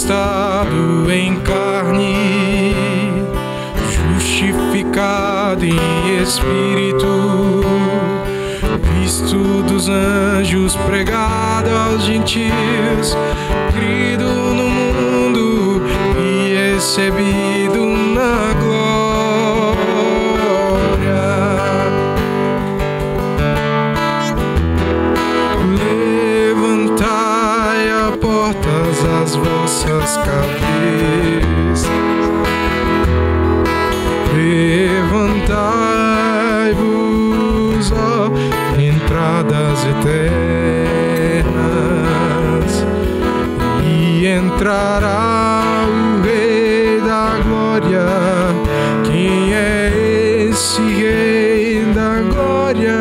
manifestado em carne, justificado em espírito, visto dos anjos, pregado aos gentios, crido no mundo e recebido na glória. Levantai a portas as vossas cabeças, levantai-vos, ó entradas eternas, e entrará o Rei da Glória. Quem é esse Rei da Glória?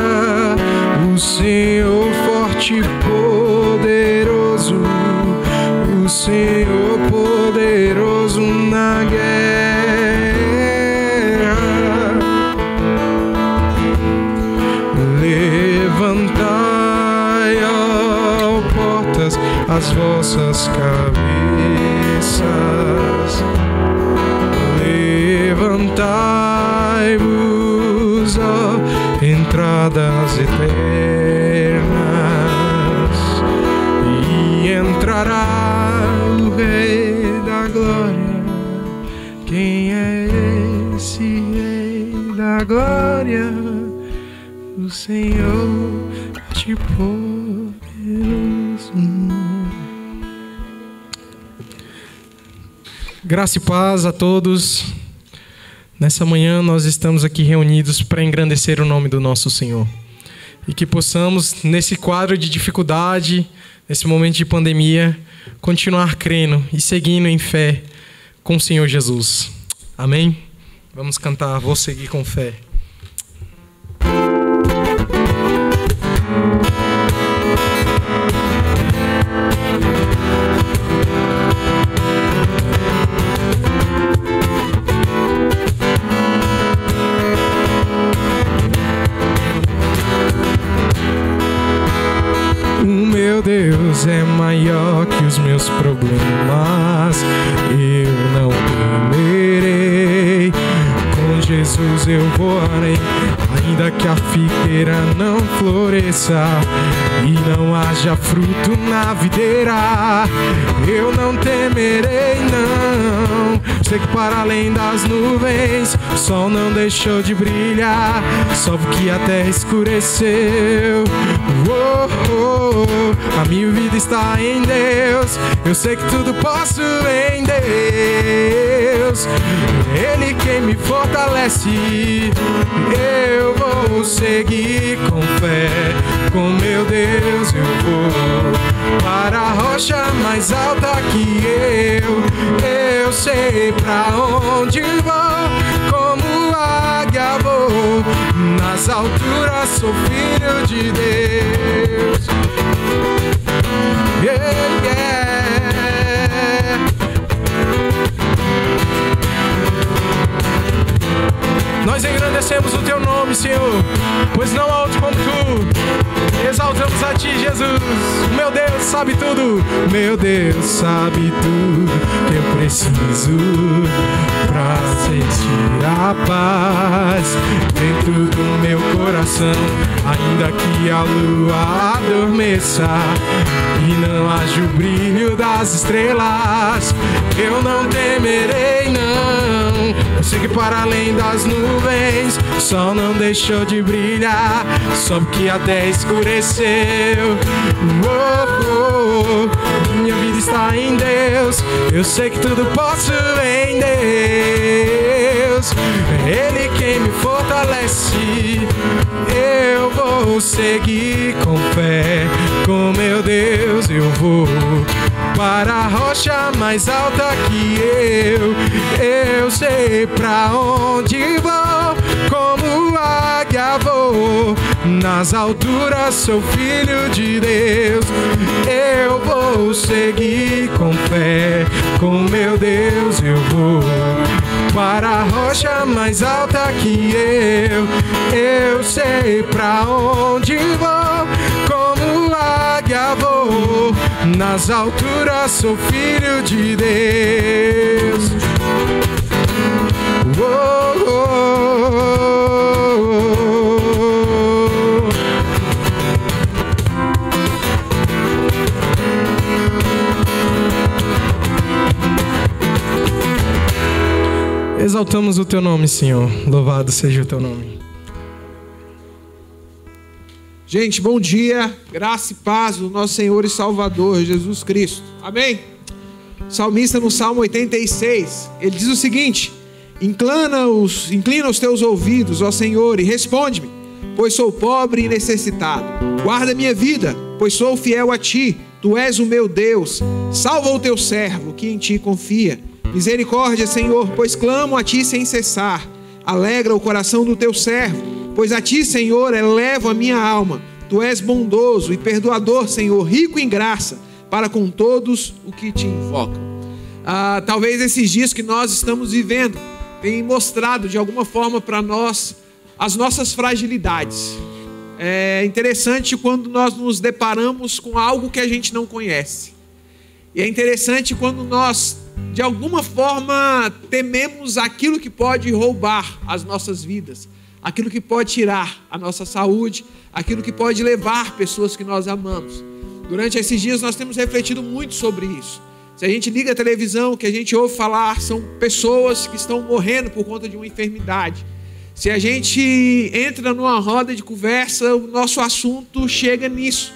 O Senhor forte e poderoso, o Senhor poderoso na guerra. Levantai, ó portas, as vossas cabeças, levantai-vos, ó entradas eternas, e entrará o Rei da Glória. Quem é esse Rei da Glória? O Senhor te poderoso. Graça e paz a todos. Nessa manhã nós estamos aqui reunidos para engrandecer o nome do nosso Senhor. E que possamos, nesse quadro de dificuldade, nesse momento de pandemia, continuar crendo e seguindo em fé com o Senhor Jesus. Amém? Vamos cantar Vou Seguir com Fé. Deus é maior que os meus problemas, eu não temerei. Com Jesus eu voarei, ainda que a figueira não floresça e não haja fruto na videira. Eu não temerei, não. Sei que para além das nuvens o sol não deixou de brilhar, só porque a terra escureceu. Oh, oh, oh. A minha vida está em Deus, eu sei que tudo posso em Deus. Ele quem me fortalece, eu vou seguir com fé. Com meu Deus eu vou para a rocha mais alta que eu sei pra onde vou. Como águia vou, nas alturas sou filho de Deus. Yeah, yeah. Nós engrandecemos o teu nome, Senhor, pois não há outro como tu. Exaltamos a ti, Jesus. Meu Deus sabe tudo, meu Deus sabe tudo que eu preciso pra sentir a paz dentro do meu coração. Ainda que a lua adormeça e não haja o brilho das estrelas, eu não temerei, não. Eu sei que para além das nuvens o sol não deixou de brilhar, só porque a terra escureceu. Oh, oh, oh. Minha vida está em Deus, eu sei que tudo posso em Deus. Ele quem me fortalece, eu vou seguir com fé. Com meu Deus eu vou para a rocha mais alta que eu sei pra onde vou. Como águia vou, nas alturas sou filho de Deus. Eu vou seguir com fé, com meu Deus eu vou para a rocha mais alta que eu sei pra onde vou. Como águia vou, nas alturas sou filho de Deus. Oh, oh, oh. Exaltamos o teu nome, Senhor. Louvado seja o teu nome. Gente, bom dia, graça e paz do nosso Senhor e Salvador, Jesus Cristo. Amém? Salmista no Salmo 86, ele diz o seguinte: inclina os teus ouvidos, ó Senhor, e responde-me, pois sou pobre e necessitado. Guarda minha vida, pois sou fiel a ti. Tu és o meu Deus. Salva o teu servo, que em ti confia. Misericórdia, Senhor, pois clamo a ti sem cessar. Alegra o coração do teu servo, pois a ti, Senhor, elevo a minha alma. Tu és bondoso e perdoador, Senhor, rico em graça, para com todos os que te invocam. Talvez esses dias que nós estamos vivendo tenham mostrado de alguma forma para nós as nossas fragilidades. É interessante quando nós nos deparamos com algo que a gente não conhece. E é interessante quando nós, de alguma forma, tememos aquilo que pode roubar as nossas vidas, aquilo que pode tirar a nossa saúde, aquilo que pode levar pessoas que nós amamos. Durante esses dias nós temos refletido muito sobre isso. Se a gente liga a televisão, o que a gente ouve falar são pessoas que estão morrendo por conta de uma enfermidade. Se a gente entra numa roda de conversa, o nosso assunto chega nisso.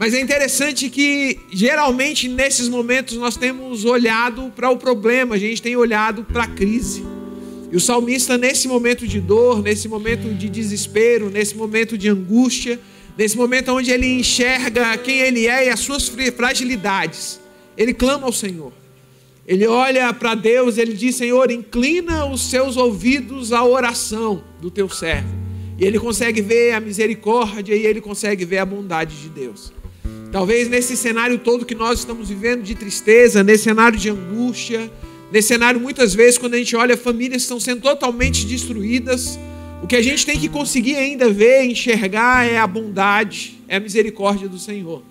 Mas é interessante que, geralmente, nesses momentos, nós temos olhado para o problema, a gente tem olhado para a crise. E o salmista, nesse momento de dor, nesse momento de desespero, nesse momento de angústia, nesse momento onde ele enxerga quem ele é e as suas fragilidades, ele clama ao Senhor. Ele olha para Deus, ele diz: Senhor, inclina os seus ouvidos à oração do teu servo. E ele consegue ver a misericórdia e ele consegue ver a bondade de Deus. Talvez nesse cenário todo que nós estamos vivendo de tristeza, nesse cenário de angústia, nesse cenário muitas vezes quando a gente olha famílias que estão sendo totalmente destruídas, o que a gente tem que conseguir ainda ver, enxergar é a bondade, é a misericórdia do Senhor.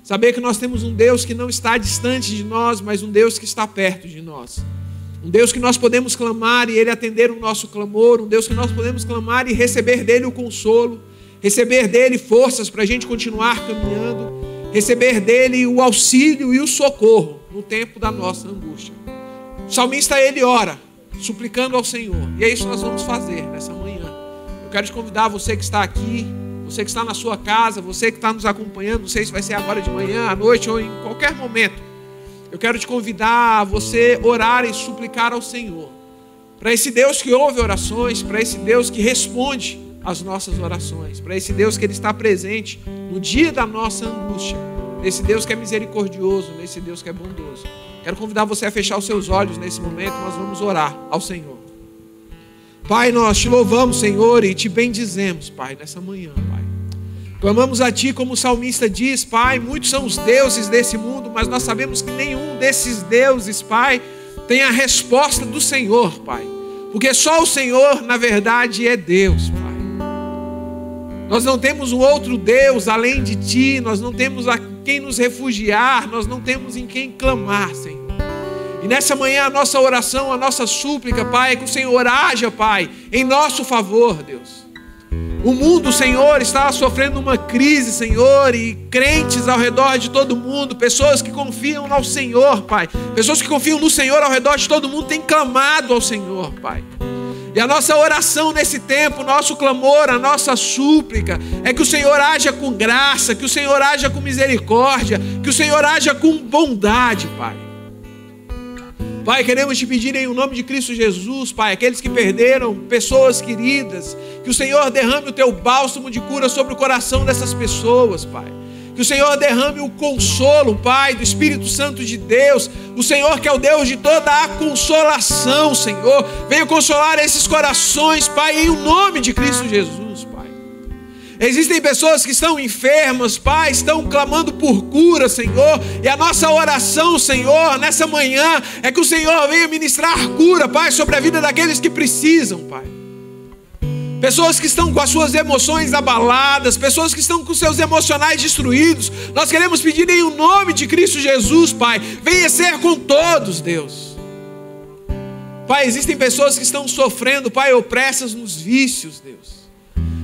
Saber que nós temos um Deus que não está distante de nós, mas um Deus que está perto de nós. Um Deus que nós podemos clamar e Ele atender o nosso clamor, um Deus que nós podemos clamar e receber dEle o consolo, receber dEle forças para a gente continuar caminhando, receber dEle o auxílio e o socorro no tempo da nossa angústia. O salmista, ele ora, suplicando ao Senhor. E é isso que nós vamos fazer nessa manhã. Eu quero te convidar, você que está aqui, você que está na sua casa, você que está nos acompanhando, não sei se vai ser agora de manhã, à noite ou em qualquer momento. Eu quero te convidar a você orar e suplicar ao Senhor. Para esse Deus que ouve orações, para esse Deus que responde às nossas orações, para esse Deus que Ele está presente no dia da nossa angústia, nesse Deus que é misericordioso, nesse Deus que é bondoso. Quero convidar você a fechar os seus olhos nesse momento, nós vamos orar ao Senhor. Pai, nós te louvamos, Senhor, e te bendizemos, Pai, nessa manhã, Pai. Clamamos a Ti, como o salmista diz, Pai, muitos são os deuses desse mundo, mas nós sabemos que nenhum desses deuses, Pai, tem a resposta do Senhor, Pai. Porque só o Senhor, na verdade, é Deus, Pai. Nós não temos um outro Deus além de Ti, nós não temos a quem nos refugiar, nós não temos em quem clamar, Senhor. E nessa manhã a nossa oração, a nossa súplica, Pai, é que o Senhor haja, Pai, em nosso favor, Deus. O mundo, Senhor, está sofrendo uma crise, Senhor, e crentes ao redor de todo mundo, pessoas que confiam no Senhor, Pai, pessoas que confiam no Senhor ao redor de todo mundo têm clamado ao Senhor, Pai. E a nossa oração nesse tempo, o nosso clamor, a nossa súplica é que o Senhor haja com graça, que o Senhor haja com misericórdia, que o Senhor haja com bondade, Pai. Pai, queremos te pedir em nome de Cristo Jesus, Pai, aqueles que perderam pessoas queridas, que o Senhor derrame o teu bálsamo de cura sobre o coração dessas pessoas, Pai. Que o Senhor derrame o consolo, Pai, do Espírito Santo de Deus. O Senhor que é o Deus de toda a consolação, Senhor. Venha consolar esses corações, Pai, em nome de Cristo Jesus, Pai. Existem pessoas que estão enfermas, Pai, estão clamando por cura, Senhor. E a nossa oração, Senhor, nessa manhã, é que o Senhor venha ministrar cura, Pai, sobre a vida daqueles que precisam, Pai. pessoas que estão com as suas emoções abaladas, pessoas que estão com seus emocionais destruídos. Nós queremos pedir em o nome de Cristo Jesus, Pai, venha ser com todos, Deus. Pai, existem pessoas que estão sofrendo, Pai, opressas nos vícios, Deus.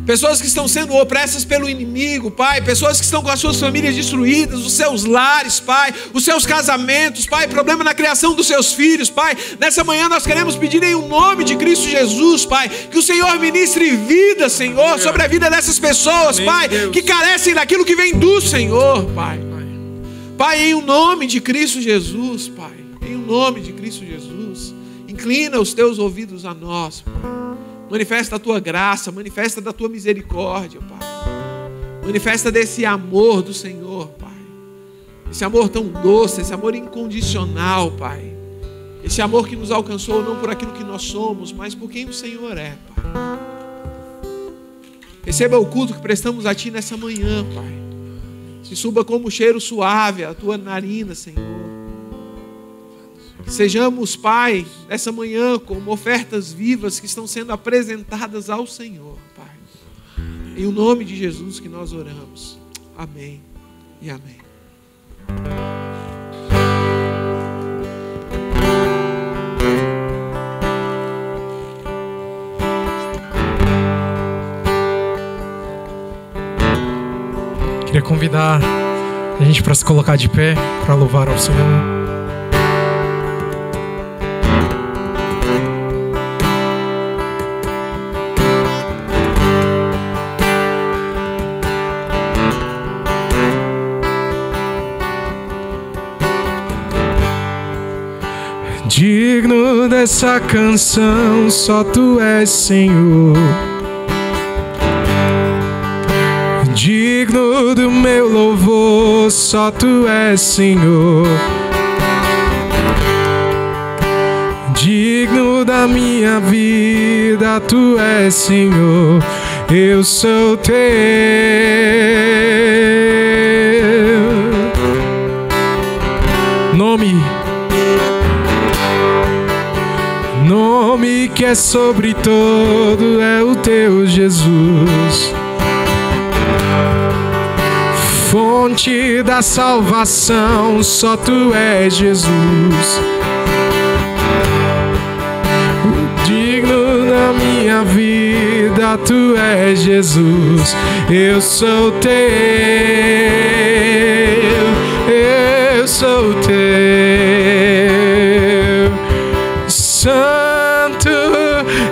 Pessoas que estão sendo opressas pelo inimigo, Pai. Pessoas que estão com as suas famílias destruídas, os seus lares, Pai. Os seus casamentos, Pai. Problema na criação dos seus filhos, Pai. Nessa manhã nós queremos pedir em o nome de Cristo Jesus, Pai, que o Senhor ministre vida, Senhor, sobre a vida dessas pessoas, Pai, que carecem daquilo que vem do Senhor, Pai. Pai, em o nome de Cristo Jesus, Pai. Em o nome de Cristo Jesus. Inclina os teus ouvidos a nós, Pai. Manifesta a tua graça, manifesta da tua misericórdia, Pai. Manifesta desse amor do Senhor, Pai. Esse amor tão doce, esse amor incondicional, Pai. Esse amor que nos alcançou não por aquilo que nós somos, mas por quem o Senhor é, Pai. Receba o culto que prestamos a Ti nessa manhã, Pai. Se suba como cheiro suave a tua narina, Senhor. Que sejamos, Pai, nessa manhã como ofertas vivas que estão sendo apresentadas ao Senhor, Pai. Em o nome de Jesus que nós oramos. Amém e amém. Queria convidar a gente para se colocar de pé, para louvar ao Senhor. Digno dessa canção, só Tu és, Senhor. Digno do meu louvor, só Tu és, Senhor. Digno da minha vida, Tu és, Senhor. Eu sou Teu. Nome que é sobre todo é o Teu, Jesus. Fonte da salvação, só Tu és, Jesus. Digno da minha vida, Tu és, Jesus. Eu sou Teu, eu sou Teu. Santo,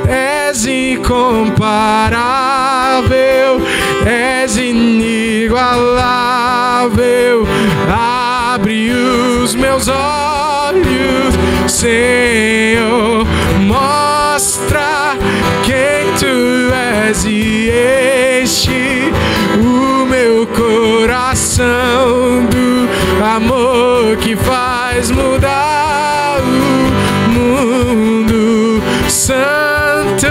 és incomparável, és inigualável. Abre os meus olhos, Senhor, mostra quem Tu és e enche o meu coração do amor que faz mudar o mundo. Santo,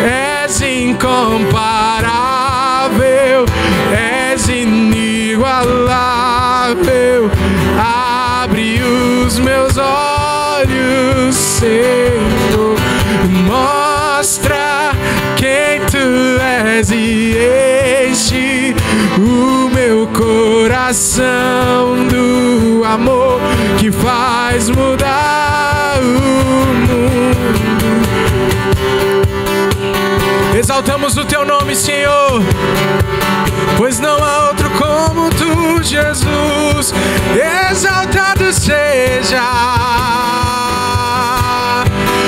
és incomparável, és inigualável. Abre os meus olhos, Senhor, mostra quem Tu és e enche o meu coração do amor que faz mudar o mundo. Exaltamos o Teu nome, Senhor, pois não há outro como Tu, Jesus. Exaltado seja.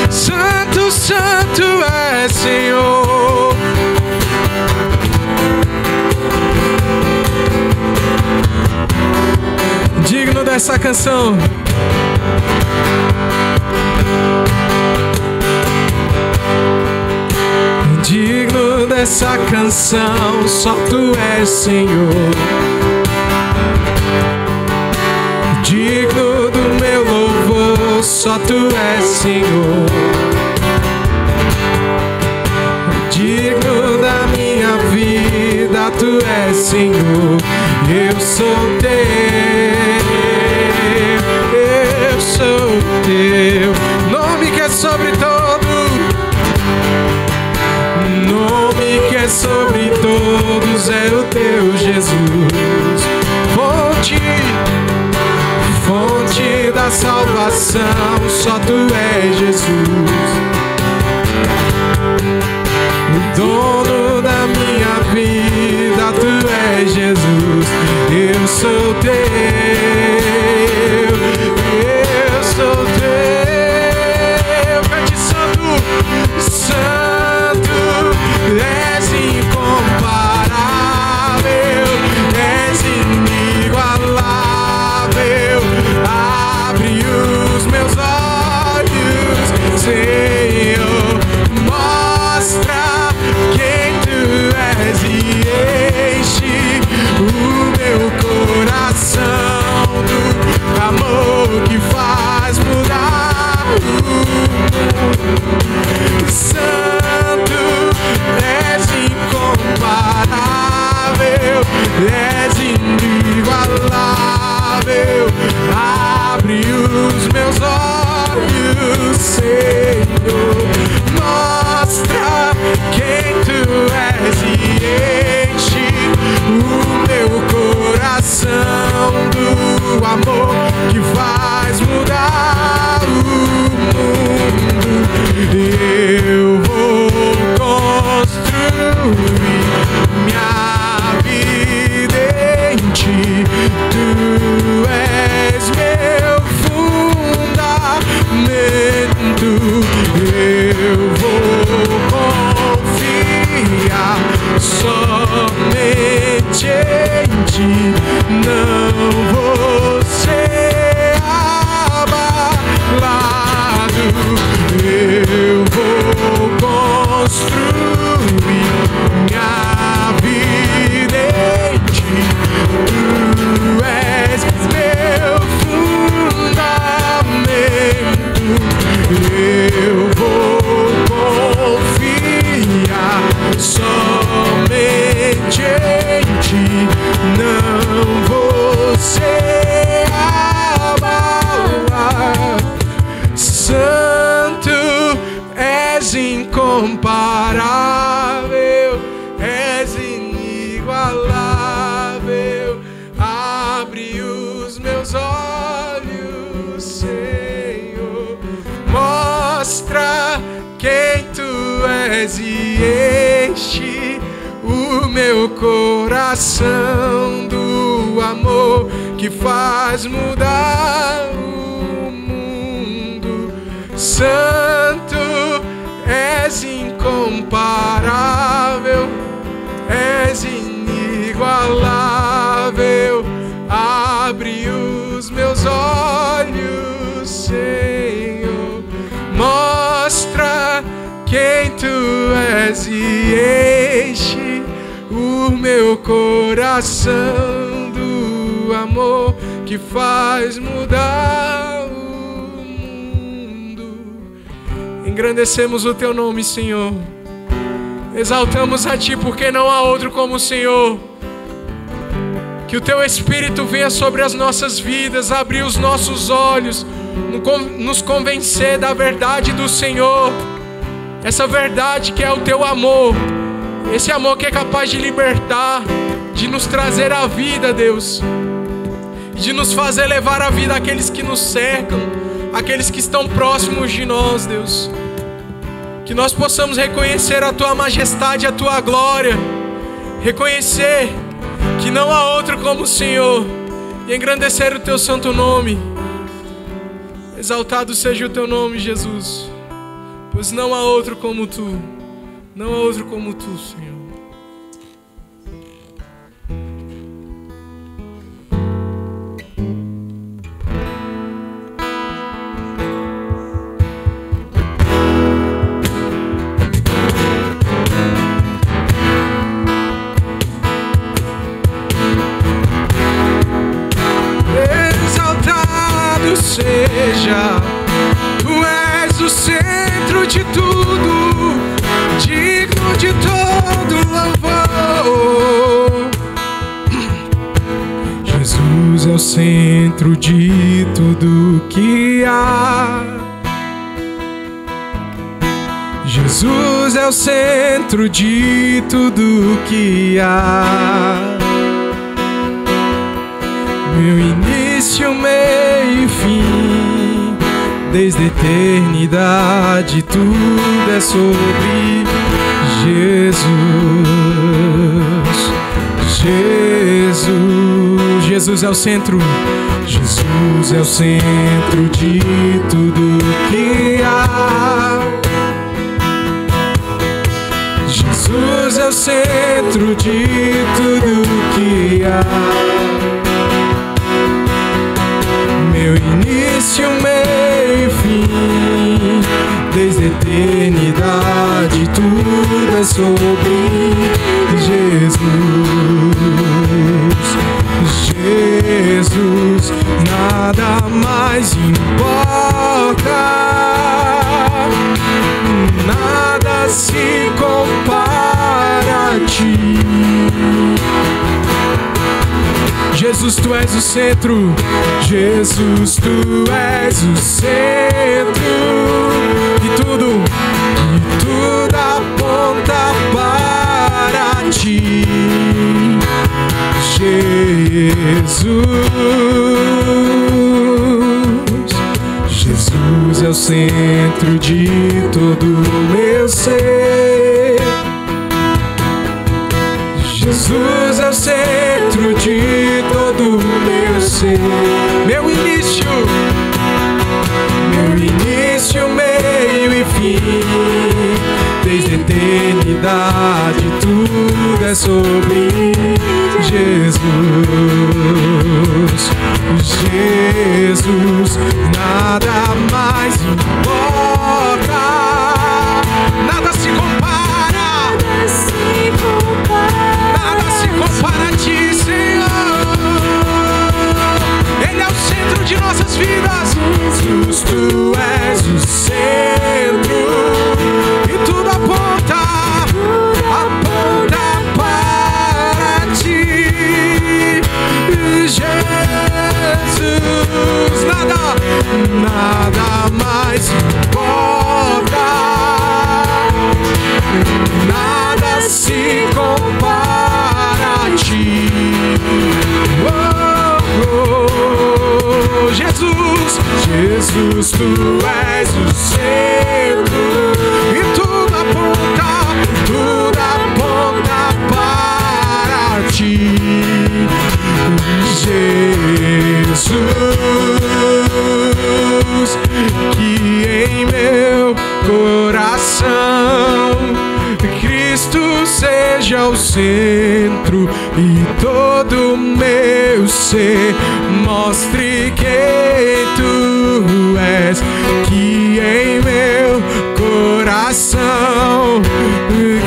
Santo, santo é, Senhor. Digno dessa canção. Digno dessa canção, só Tu és, Senhor. Digno do meu louvor, só Tu és, Senhor. Digno da minha vida, Tu és, Senhor. Eu sou Teu, eu sou Teu. Nome que é sobre todo nome. sobre todos é o teu Jesus. Fonte da salvação, só tu és Jesus. O dono da minha vida, tu és Jesus. Eu sou teu, eu sou teu. Cante santo, santo, és incomparável, és inigualável. Abre os meus olhos, Senhor, mostra quem tu és e enche o meu coração do amor que faz mudar o mundo. Santo, és incomparável, és inigualável. Abre os meus olhos, Senhor, mostra quem tu és e enche o meu coração do amor que faz mudar o mundo. Eu vou construir minha vida em ti. Tu és meu fundamento. Eu vou confiar somente em ti. Não vou ser abalado. Eu vou construir minha vida em ti. Tu és meu fundamento. Eu vou confiar somente em ti. Não vou ser abalado. Santo, és incomparável, és inigualável. Abre os meus olhos, Senhor, mostra quem tu és e enche o meu coração do amor que faz mudar o mundo. Santo, és incomparável, és inigualável. Abre os meus olhos, Senhor, mostra quem tu és e enche o meu coração do amor que faz mudar o mundo. Engrandecemos o teu nome, Senhor. Exaltamos a ti porque não há outro como o Senhor. Que o teu Espírito venha sobre as nossas vidas, abrir os nossos olhos, nos convencer da verdade do Senhor. Essa verdade que é o teu amor. Esse amor que é capaz de libertar, de nos trazer a vida, Deus. De nos fazer levar a vida àqueles que nos cercam, àqueles que estão próximos de nós, Deus. Que nós possamos reconhecer a tua majestade, a tua glória. Reconhecer que não há outro como o Senhor. E engrandecer o teu santo nome. Exaltado seja o teu nome, Jesus. Pois não há outro como tu. Não há outro como tu, Senhor. Exaltado seja, tu és o centro de tudo, digno de todo louvor. Jesus é o centro de tudo que há. Jesus é o centro de tudo que há. Meu início, meio e fim, desde a eternidade tudo é sobre Jesus. Jesus, Jesus é o centro. Jesus é o centro de tudo que há. Jesus é o centro de tudo que há. Meu início, meio e fim, desde a eternidade tudo é sobre Jesus. Jesus, nada mais importa, nada se compara a ti. Jesus, tu és o centro. Jesus, tu és o centro. E tudo aponta para ti. Jesus é o centro de todo o meu ser. Jesus é o centro de todo o meu ser. Meu início, meio e fim, desde a eternidade tudo é sobre Jesus. Jesus, nada mais importa, nada se compara, nada se compara a ti, Senhor. Ele é o centro de nossas vidas. Jesus, tu és o centro e tudo aponta para ti. Jesus, nada mais importa, nada se compara a ti. Jesus, tu és o centro e tudo aponta para ti. Jesus, que em meu coração Cristo seja o centro e todo o meu ser mostre quem tu és. Que em meu coração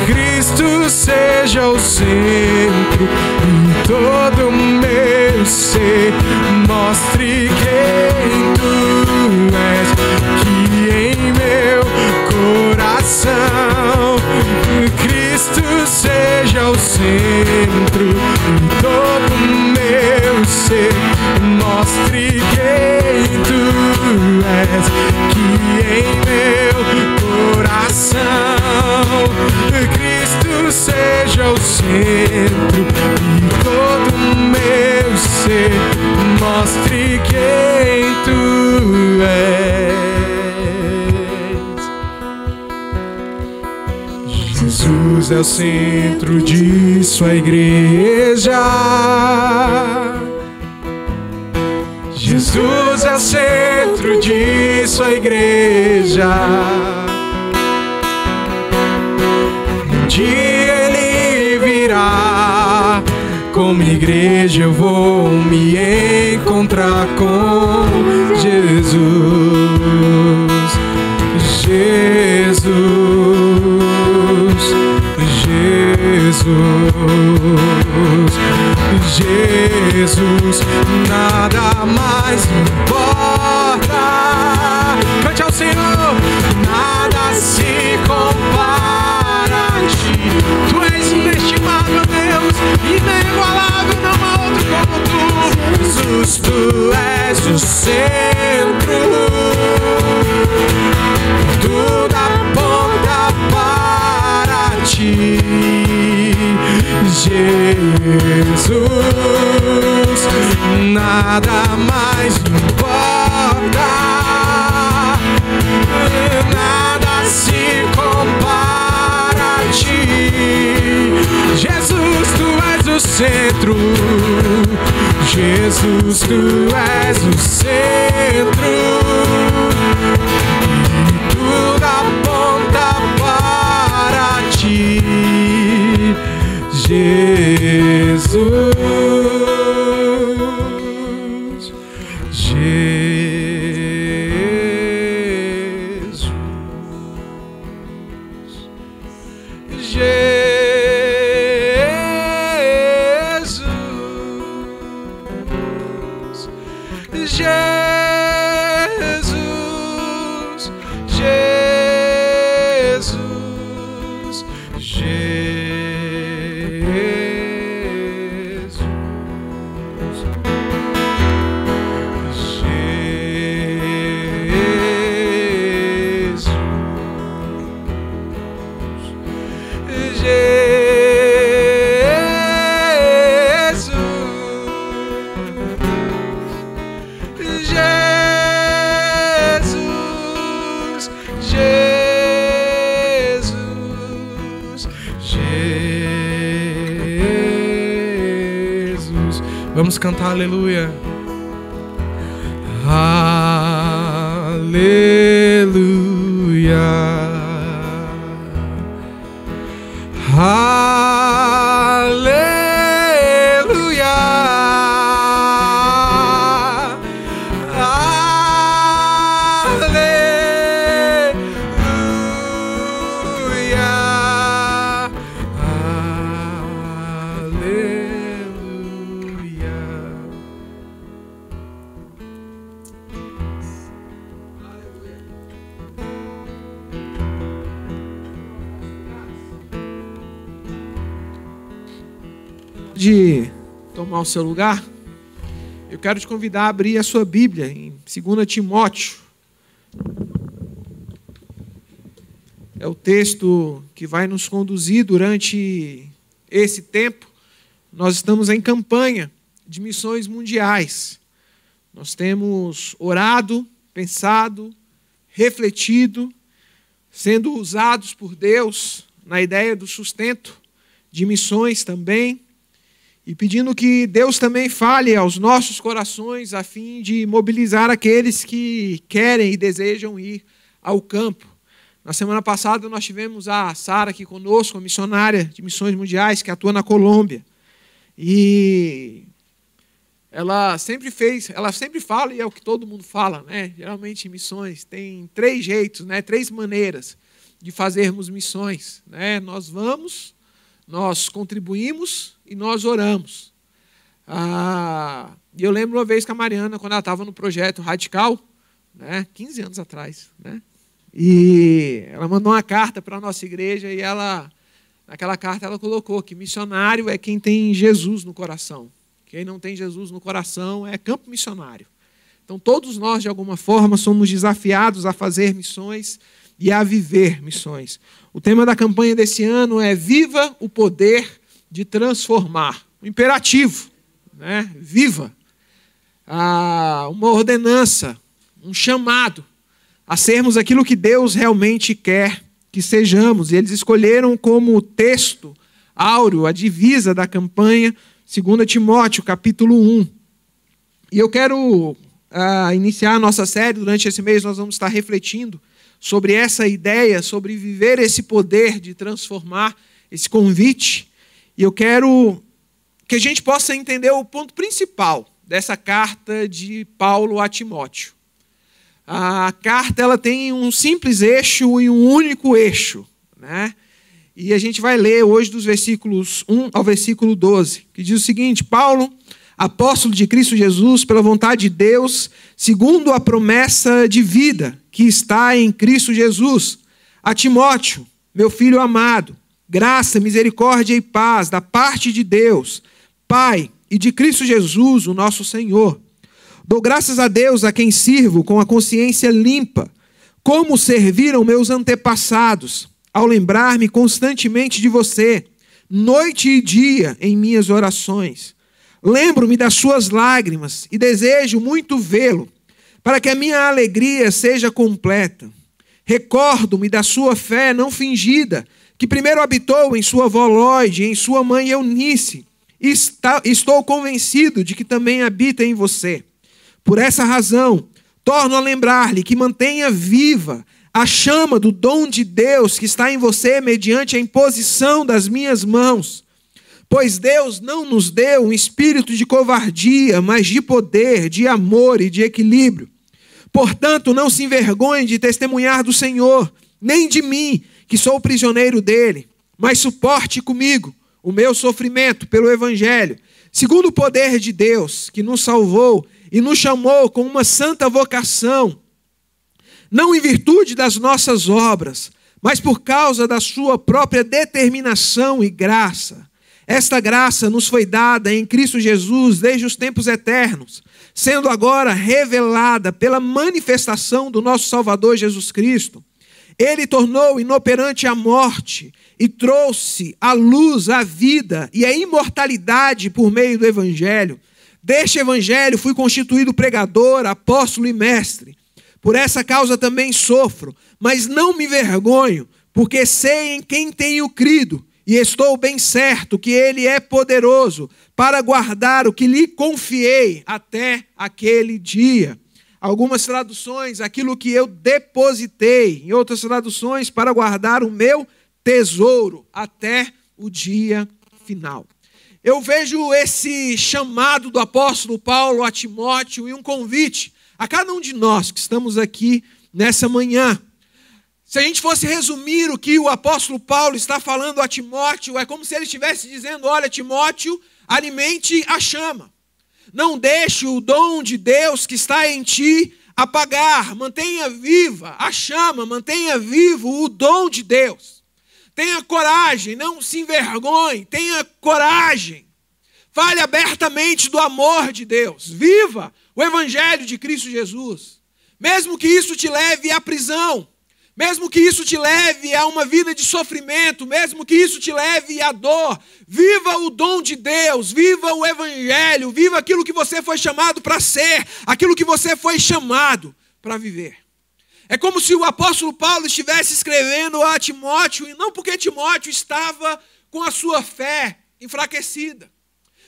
Cristo seja o centro e todo o meu ser mostre quem tu és. Que em meu coração Cristo seja o centro e todo o meu ser mostre quem tu és. Que em meu coração Cristo seja o centro e todo o meu ser mostre quem tu és. Jesus é o centro de sua igreja. Jesus é o centro de sua igreja. Um dia ele virá, como igreja eu vou me encontrar com Jesus. Jesus, nada mais importa. Cante ao Senhor. Nada se compara a ti. Tu és inestimável, Deus, inigualável, não há outro como tu. Jesus, tu és o centro. Tudo aponta nada mais importa, nada se compara a ti. Jesus, tu és o centro, Jesus, tu és o centro, e tudo aponta para ti, Jesus. Vamos cantar aleluia. Aleluia. Aleluia. De tomar o seu lugar, eu quero te convidar a abrir a sua Bíblia em 2 Timóteo. É o texto que vai nos conduzir durante esse tempo. Nós estamos em campanha de missões mundiais. Nós temos orado, pensado, refletido, sendo usados por Deus na ideia do sustento de missões também, e pedindo que Deus também fale aos nossos corações a fim de mobilizar aqueles que querem e desejam ir ao campo. Na semana passada nós tivemos a Sara aqui conosco, a missionária de missões mundiais que atua na Colômbia. E ela sempre fala, e é o que todo mundo fala, né? Geralmente missões tem 3 jeitos, né? 3 maneiras de fazermos missões, né? Nós vamos, nós contribuímos e nós oramos. E eu lembro uma vez que a Mariana, quando ela estava no projeto Radical, né, 15 anos atrás, né, e ela mandou uma carta para a nossa igreja e naquela carta ela colocou que missionário é quem tem Jesus no coração. Quem não tem Jesus no coração é campo missionário. Então todos nós, de alguma forma, somos desafiados a fazer missões e a viver missões. O tema da campanha desse ano é Viva o Poder de Transformar. Um imperativo, né? Viva. Uma ordenança, um chamado a sermos aquilo que Deus realmente quer que sejamos. E eles escolheram como texto áureo a divisa da campanha 2 Timóteo, capítulo 1. E eu quero iniciar a nossa série. Durante esse mês nós vamos estar refletindo sobre essa ideia, sobre viver esse poder de transformar, esse convite. E eu quero que a gente possa entender o ponto principal dessa carta de Paulo a Timóteo. A carta ela tem um simples eixo e um único eixo, né? E a gente vai ler hoje dos versículos 1 ao versículo 12, que diz o seguinte: Paulo, apóstolo de Cristo Jesus, pela vontade de Deus, segundo a promessa de vida que está em Cristo Jesus, a Timóteo, meu filho amado, graça, misericórdia e paz da parte de Deus, Pai, e de Cristo Jesus, o nosso Senhor. Dou graças a Deus a quem sirvo com a consciência limpa, como serviram meus antepassados, ao lembrar-me constantemente de você, noite e dia em minhas orações. Lembro-me das suas lágrimas e desejo muito vê-lo, para que a minha alegria seja completa. Recordo-me da sua fé não fingida, que primeiro habitou em sua avó Lóide e em sua mãe Eunice, e estou convencido de que também habita em você. Por essa razão, torno a lembrar-lhe que mantenha viva a chama do dom de Deus que está em você mediante a imposição das minhas mãos. Pois Deus não nos deu um espírito de covardia, mas de poder, de amor e de equilíbrio. Portanto, não se envergonhe de testemunhar do Senhor, nem de mim, que sou o prisioneiro dele, mas suporte comigo o meu sofrimento pelo Evangelho, segundo o poder de Deus, que nos salvou e nos chamou com uma santa vocação, não em virtude das nossas obras, mas por causa da sua própria determinação e graça. Esta graça nos foi dada em Cristo Jesus desde os tempos eternos, sendo agora revelada pela manifestação do nosso Salvador Jesus Cristo. Ele tornou inoperante a morte e trouxe à luz a vida e a imortalidade por meio do Evangelho. Deste Evangelho fui constituído pregador, apóstolo e mestre. Por essa causa também sofro, mas não me envergonho, porque sei em quem tenho crido. E estou bem certo que Ele é poderoso para guardar o que lhe confiei até aquele dia. Algumas traduções, aquilo que eu depositei. Em outras traduções, para guardar o meu tesouro até o dia final. Eu vejo esse chamado do apóstolo Paulo a Timóteo e um convite a cada um de nós que estamos aqui nessa manhã. Se a gente fosse resumir o que o apóstolo Paulo está falando a Timóteo, é como se ele estivesse dizendo: olha, Timóteo, alimente a chama. Não deixe o dom de Deus que está em ti apagar. Mantenha viva a chama, mantenha vivo o dom de Deus. Tenha coragem, não se envergonhe, tenha coragem. Fale abertamente do amor de Deus. Viva o Evangelho de Cristo Jesus. Mesmo que isso te leve à prisão, mesmo que isso te leve a uma vida de sofrimento, mesmo que isso te leve à dor, viva o dom de Deus, viva o Evangelho, viva aquilo que você foi chamado para ser, aquilo que você foi chamado para viver. É como se o apóstolo Paulo estivesse escrevendo a Timóteo, e não porque Timóteo estava com a sua fé enfraquecida,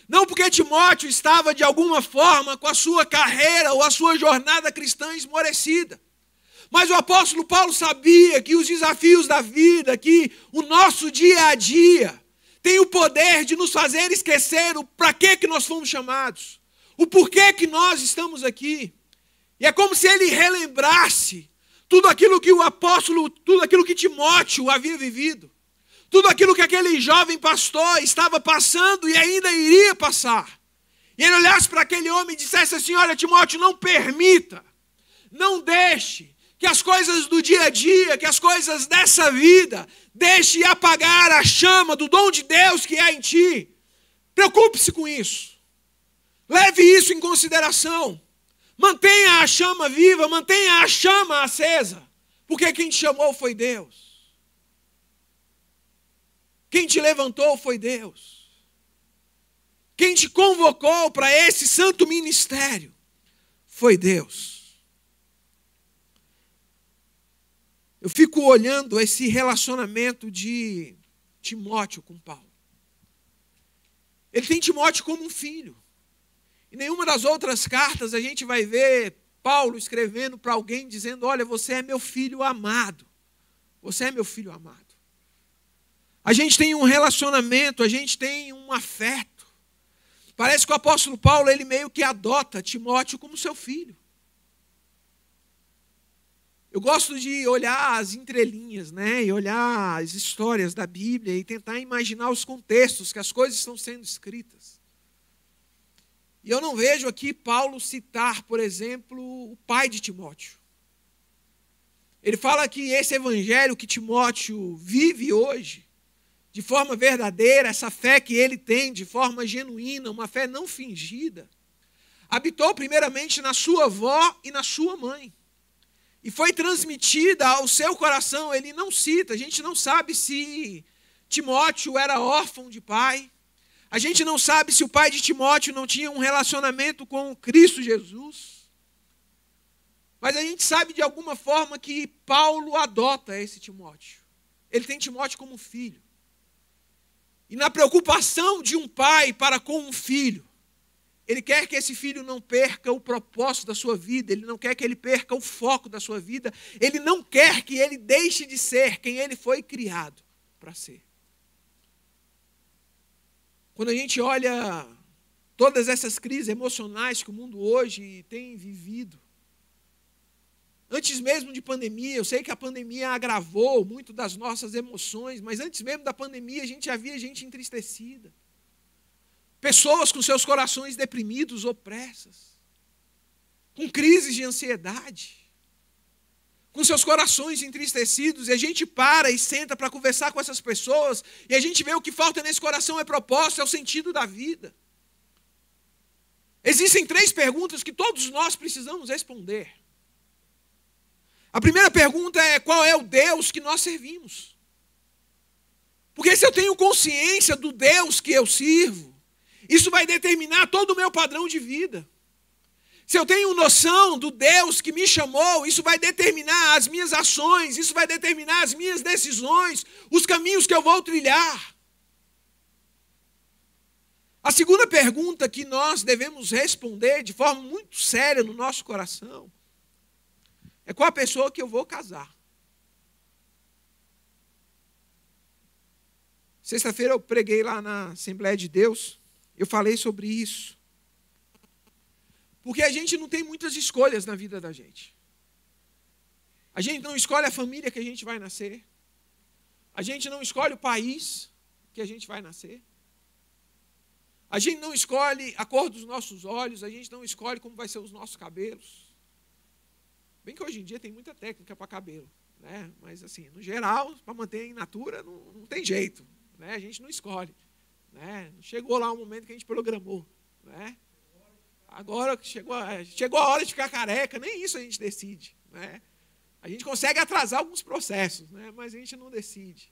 não porque Timóteo estava de alguma forma com a sua carreira ou a sua jornada cristã esmorecida. Mas o apóstolo Paulo sabia que os desafios da vida, que o nosso dia a dia, tem o poder de nos fazer esquecer o para que nós fomos chamados, o porquê que nós estamos aqui. E é como se ele relembrasse tudo aquilo que o apóstolo, tudo aquilo que Timóteo havia vivido, tudo aquilo que aquele jovem pastor estava passando e ainda iria passar. E ele olhasse para aquele homem e dissesse assim: olha, Timóteo, não permita, não deixe que as coisas do dia a dia, que as coisas dessa vida, deixe apagar a chama do dom de Deus que há em ti. Preocupe-se com isso. Leve isso em consideração. Mantenha a chama viva, mantenha a chama acesa. Porque quem te chamou foi Deus. Quem te levantou foi Deus. Quem te convocou para esse santo ministério foi Deus. Eu fico olhando esse relacionamento de Timóteo com Paulo. Ele tem Timóteo como um filho. Em nenhuma das outras cartas a gente vai ver Paulo escrevendo para alguém dizendo: olha, você é meu filho amado. Você é meu filho amado. A gente tem um relacionamento, a gente tem um afeto. Parece que o apóstolo Paulo, ele meio que adota Timóteo como seu filho. Eu gosto de olhar as entrelinhas, né? E olhar as histórias da Bíblia e tentar imaginar os contextos que as coisas estão sendo escritas. E eu não vejo aqui Paulo citar, por exemplo, o pai de Timóteo. Ele fala que esse evangelho que Timóteo vive hoje, de forma verdadeira, essa fé que ele tem de forma genuína, uma fé não fingida, habitou primeiramente na sua avó e na sua mãe. E foi transmitida ao seu coração. Ele não cita, a gente não sabe se Timóteo era órfão de pai. A gente não sabe se o pai de Timóteo não tinha um relacionamento com Cristo Jesus. Mas a gente sabe de alguma forma que Paulo adota esse Timóteo. Ele tem Timóteo como filho. E na preocupação de um pai para com um filho, ele quer que esse filho não perca o propósito da sua vida, ele não quer que ele perca o foco da sua vida, ele não quer que ele deixe de ser quem ele foi criado para ser. Quando a gente olha todas essas crises emocionais que o mundo hoje tem vivido, antes mesmo de pandemia, eu sei que a pandemia agravou muito das nossas emoções, mas antes mesmo da pandemia a gente já via gente entristecida. Pessoas com seus corações deprimidos, opressas, com crises de ansiedade, com seus corações entristecidos, e a gente para e senta para conversar com essas pessoas, e a gente vê o que falta nesse coração é propósito, é o sentido da vida. Existem 3 perguntas que todos nós precisamos responder. A primeira pergunta é: qual é o Deus que nós servimos? Porque se eu tenho consciência do Deus que eu sirvo, isso vai determinar todo o meu padrão de vida. Se eu tenho noção do Deus que me chamou, isso vai determinar as minhas ações, isso vai determinar as minhas decisões, os caminhos que eu vou trilhar. A segunda pergunta que nós devemos responder de forma muito séria no nosso coração é: qual a pessoa que eu vou casar? Sexta-feira eu preguei lá na Assembleia de Deus, eu falei sobre isso. Porque a gente não tem muitas escolhas na vida da gente. A gente não escolhe a família que a gente vai nascer. A gente não escolhe o país que a gente vai nascer. A gente não escolhe a cor dos nossos olhos, a gente não escolhe como vai ser os nossos cabelos. Bem que hoje em dia tem muita técnica para cabelo, né? Mas assim, no geral, para manter in natura, não tem jeito, né? A gente não escolhe, né? Chegou lá um momento que a gente programou, né? Agora chegou a hora de ficar careca, nem isso a gente decide, né? A gente consegue atrasar alguns processos, né? Mas a gente não decide.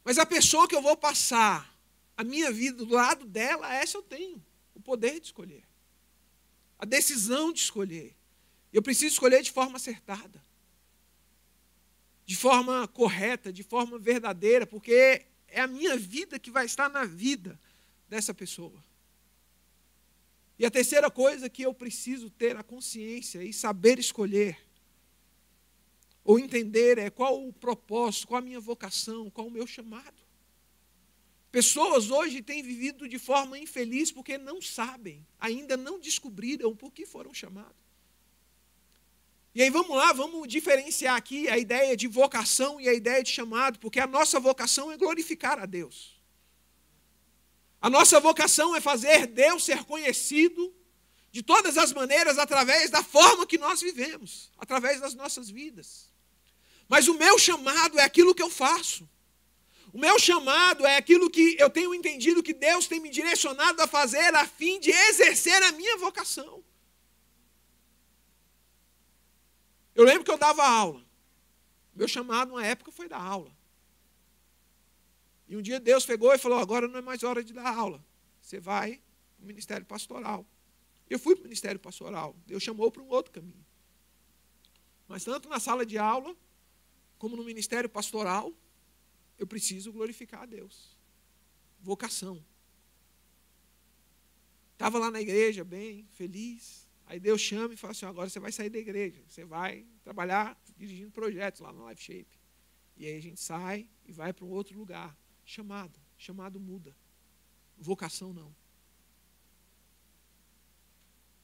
Mas a pessoa que eu vou passar a minha vida do lado dela, essa eu tenho o poder de escolher, a decisão de escolher. Eu preciso escolher de forma acertada, de forma correta, de forma verdadeira, porque é a minha vida que vai estar na vida dessa pessoa. E a terceira coisa que eu preciso ter a consciência e saber escolher, ou entender, é qual o propósito, qual a minha vocação, qual o meu chamado. Pessoas hoje têm vivido de forma infeliz porque não sabem, ainda não descobriram por que foram chamados. E aí vamos lá, vamos diferenciar aqui a ideia de vocação e a ideia de chamado, porque a nossa vocação é glorificar a Deus. A nossa vocação é fazer Deus ser conhecido de todas as maneiras através da forma que nós vivemos, através das nossas vidas. Mas o meu chamado é aquilo que eu faço. O meu chamado é aquilo que eu tenho entendido que Deus tem me direcionado a fazer a fim de exercer a minha vocação. Eu lembro que eu dava aula. Meu chamado, uma época, foi dar aula. E um dia Deus pegou e falou: agora não é mais hora de dar aula. Você vai para o ministério pastoral. Eu fui para o ministério pastoral. Deus chamou para um outro caminho. Mas tanto na sala de aula, como no ministério pastoral, eu preciso glorificar a Deus. Vocação. Estava lá na igreja, bem, feliz. Aí Deus chama e fala assim: agora você vai sair da igreja, você vai trabalhar dirigindo projetos lá na Life Shape. E aí a gente sai e vai para um outro lugar. Chamado muda. Vocação não.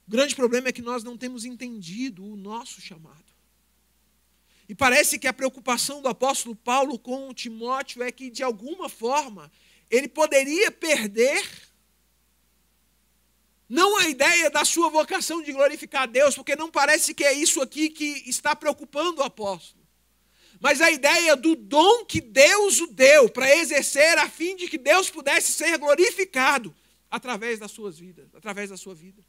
O grande problema é que nós não temos entendido o nosso chamado. E parece que a preocupação do apóstolo Paulo com Timóteo é que, de alguma forma, ele poderia perder não a ideia da sua vocação de glorificar a Deus, porque não parece que é isso aqui que está preocupando o apóstolo. Mas a ideia do dom que Deus o deu para exercer a fim de que Deus pudesse ser glorificado através das suas vidas, através da sua vida.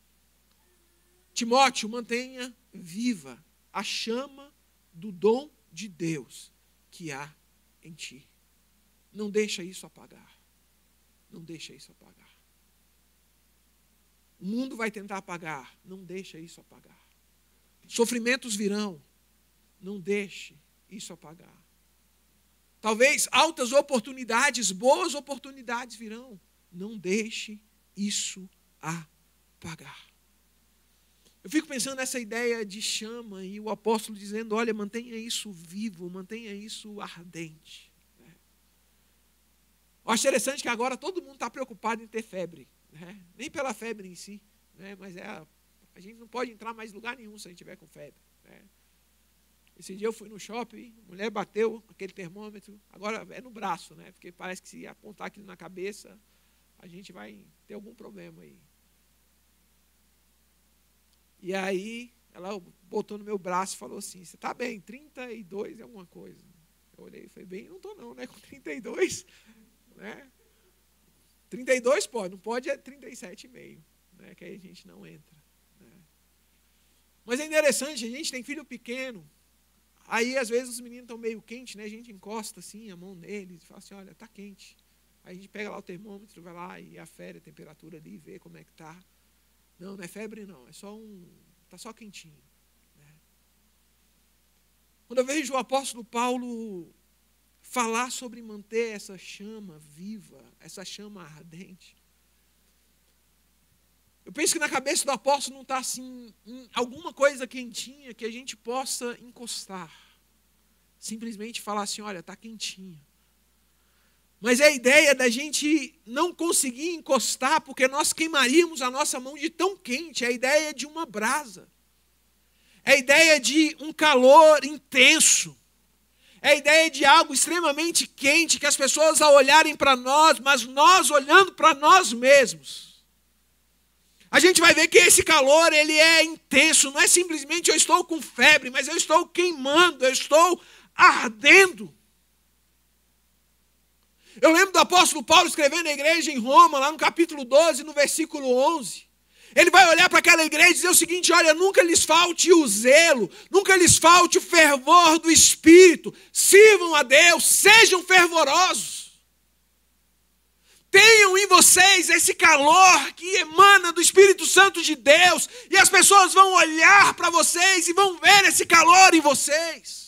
Timóteo, mantenha viva a chama do dom de Deus que há em ti. Não deixa isso apagar. Não deixa isso apagar. O mundo vai tentar apagar. Não deixa isso apagar. Sofrimentos virão. Não deixe isso apagar. Talvez altas oportunidades, boas oportunidades virão. Não deixe isso apagar. Eu fico pensando nessa ideia de chama e o apóstolo dizendo, olha, mantenha isso vivo, mantenha isso ardente. Eu acho interessante que agora todo mundo está preocupado em ter febre. Nem pela febre em si, mas a gente não pode entrar mais em lugar nenhum se a gente estiver com febre. Esse dia eu fui no shopping, a mulher bateu aquele termômetro, agora é no braço, porque parece que se apontar aquilo na cabeça, a gente vai ter algum problema aí. E aí, ela botou no meu braço e falou assim, você está bem, 32 é alguma coisa. Eu olhei e falei, bem, não estou não, com 32, 32 pode, não pode é 37,5, que aí a gente não entra. Mas é interessante, a gente tem filho pequeno, aí às vezes os meninos estão meio quentes, a gente encosta assim a mão neles e fala assim, olha, está quente. Aí a gente pega lá o termômetro, vai lá e afere a temperatura ali, vê como é que está. Não, não é febre não, é só está só quentinho. Quando eu vejo o apóstolo Paulo falar sobre manter essa chama viva, essa chama ardente, eu penso que na cabeça do apóstolo não está assim, alguma coisa quentinha que a gente possa encostar. Simplesmente falar assim, olha, está quentinho. Mas é a ideia da gente não conseguir encostar, porque nós queimaríamos a nossa mão de tão quente. É a ideia de uma brasa. É a ideia de um calor intenso. É a ideia de algo extremamente quente, que as pessoas ao olharem para nós, mas nós olhando para nós mesmos, a gente vai ver que esse calor, ele é intenso. Não é simplesmente eu estou com febre, mas eu estou queimando, eu estou ardendo. Eu lembro do apóstolo Paulo escrevendo à igreja em Roma, lá no capítulo 12, no versículo 11. Ele vai olhar para aquela igreja e dizer o seguinte, olha, nunca lhes falte o zelo, nunca lhes falte o fervor do Espírito. Sirvam a Deus, sejam fervorosos. Tenham em vocês esse calor que emana do Espírito Santo de Deus. E as pessoas vão olhar para vocês e vão ver esse calor em vocês.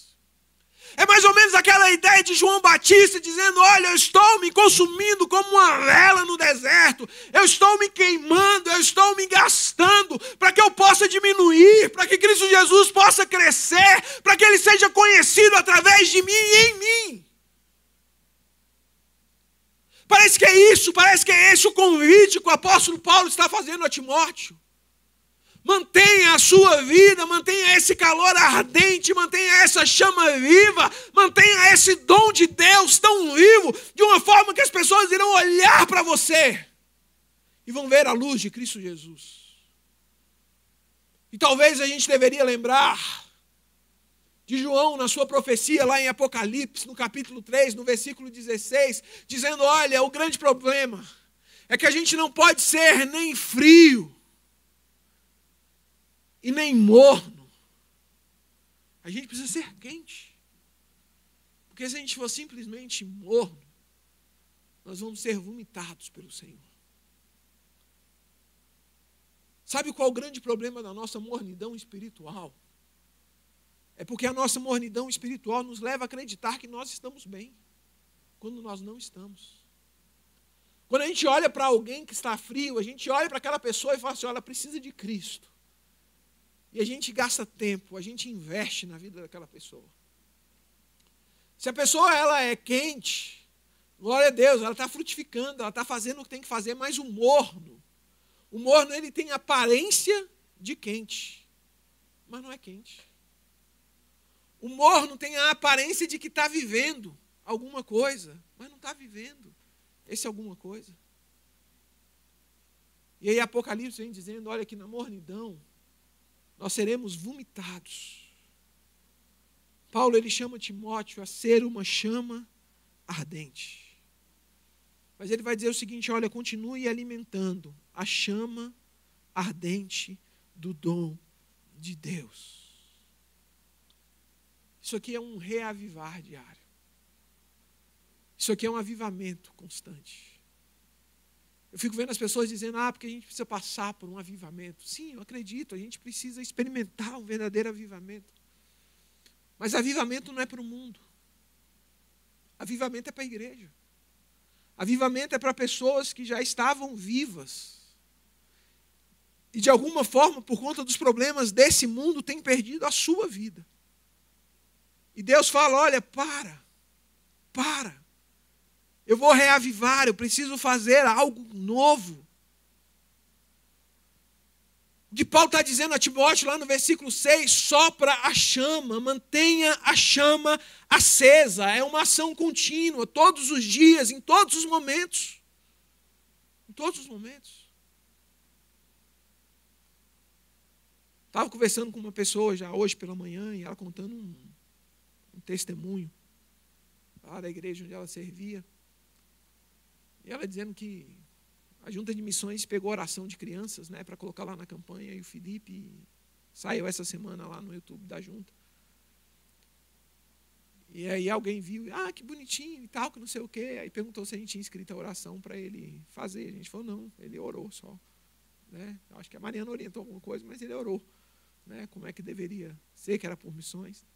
É mais ou menos aquela ideia de João Batista dizendo, olha, eu estou me consumindo como uma vela no deserto, eu estou me queimando, eu estou me gastando para que eu possa diminuir, para que Cristo Jesus possa crescer, para que Ele seja conhecido através de mim e em mim. Parece que é isso, parece que é esse o convite que o apóstolo Paulo está fazendo a Timóteo. Mantenha a sua vida, mantenha esse calor ardente, mantenha essa chama viva, mantenha esse dom de Deus tão vivo, de uma forma que as pessoas irão olhar para você e vão ver a luz de Cristo Jesus. E talvez a gente deveria lembrar de João na sua profecia lá em Apocalipse, no capítulo 3, no versículo 16, dizendo, olha, o grande problema é que a gente não pode ser nem frio e nem morno. A gente precisa ser quente. Porque se a gente for simplesmente morno, nós vamos ser vomitados pelo Senhor. Sabe qual é o grande problema da nossa mornidão espiritual? É porque a nossa mornidão espiritual nos leva a acreditar que nós estamos bem, quando nós não estamos. Quando a gente olha para alguém que está frio, a gente olha para aquela pessoa e fala assim, olha, ela precisa de Cristo. E a gente gasta tempo, a gente investe na vida daquela pessoa. Se a pessoa ela é quente, glória a Deus, ela está frutificando, ela está fazendo o que tem que fazer, mas o morno ele tem aparência de quente, mas não é quente. O morno tem a aparência de que está vivendo alguma coisa, mas não está vivendo esse alguma coisa. E aí Apocalipse vem dizendo, olha que na mornidão, nós seremos vomitados. Paulo, ele chama Timóteo a ser uma chama ardente. Mas ele vai dizer o seguinte, olha, continue alimentando a chama ardente do dom de Deus. Isso aqui é um reavivar diário. Isso aqui é um avivamento constante. Eu fico vendo as pessoas dizendo, porque a gente precisa passar por um avivamento. Sim, eu acredito, a gente precisa experimentar um verdadeiro avivamento. Mas avivamento não é para o mundo. Avivamento é para a igreja. Avivamento é para pessoas que já estavam vivas. E de alguma forma, por conta dos problemas desse mundo, têm perdido a sua vida. E Deus fala, olha, para. Eu vou reavivar, eu preciso fazer algo novo. O que Paulo está dizendo a Timóteo lá no versículo 6, sopra a chama, mantenha a chama acesa. É uma ação contínua, todos os dias, em todos os momentos. Em todos os momentos. Estava conversando com uma pessoa já hoje pela manhã e ela contando um testemunho lá da igreja onde ela servia. E ela dizendo que a Junta de Missões pegou oração de crianças, né, para colocar lá na campanha, e o Felipe saiu essa semana lá no YouTube da Junta. E aí alguém viu, que bonitinho e tal, que não sei o quê. Aí perguntou se a gente tinha escrito a oração para ele fazer. A gente falou, não, ele orou só. Né? Acho que a Mariana orientou alguma coisa, mas ele orou. Né? Como é que deveria ser, que era por missões.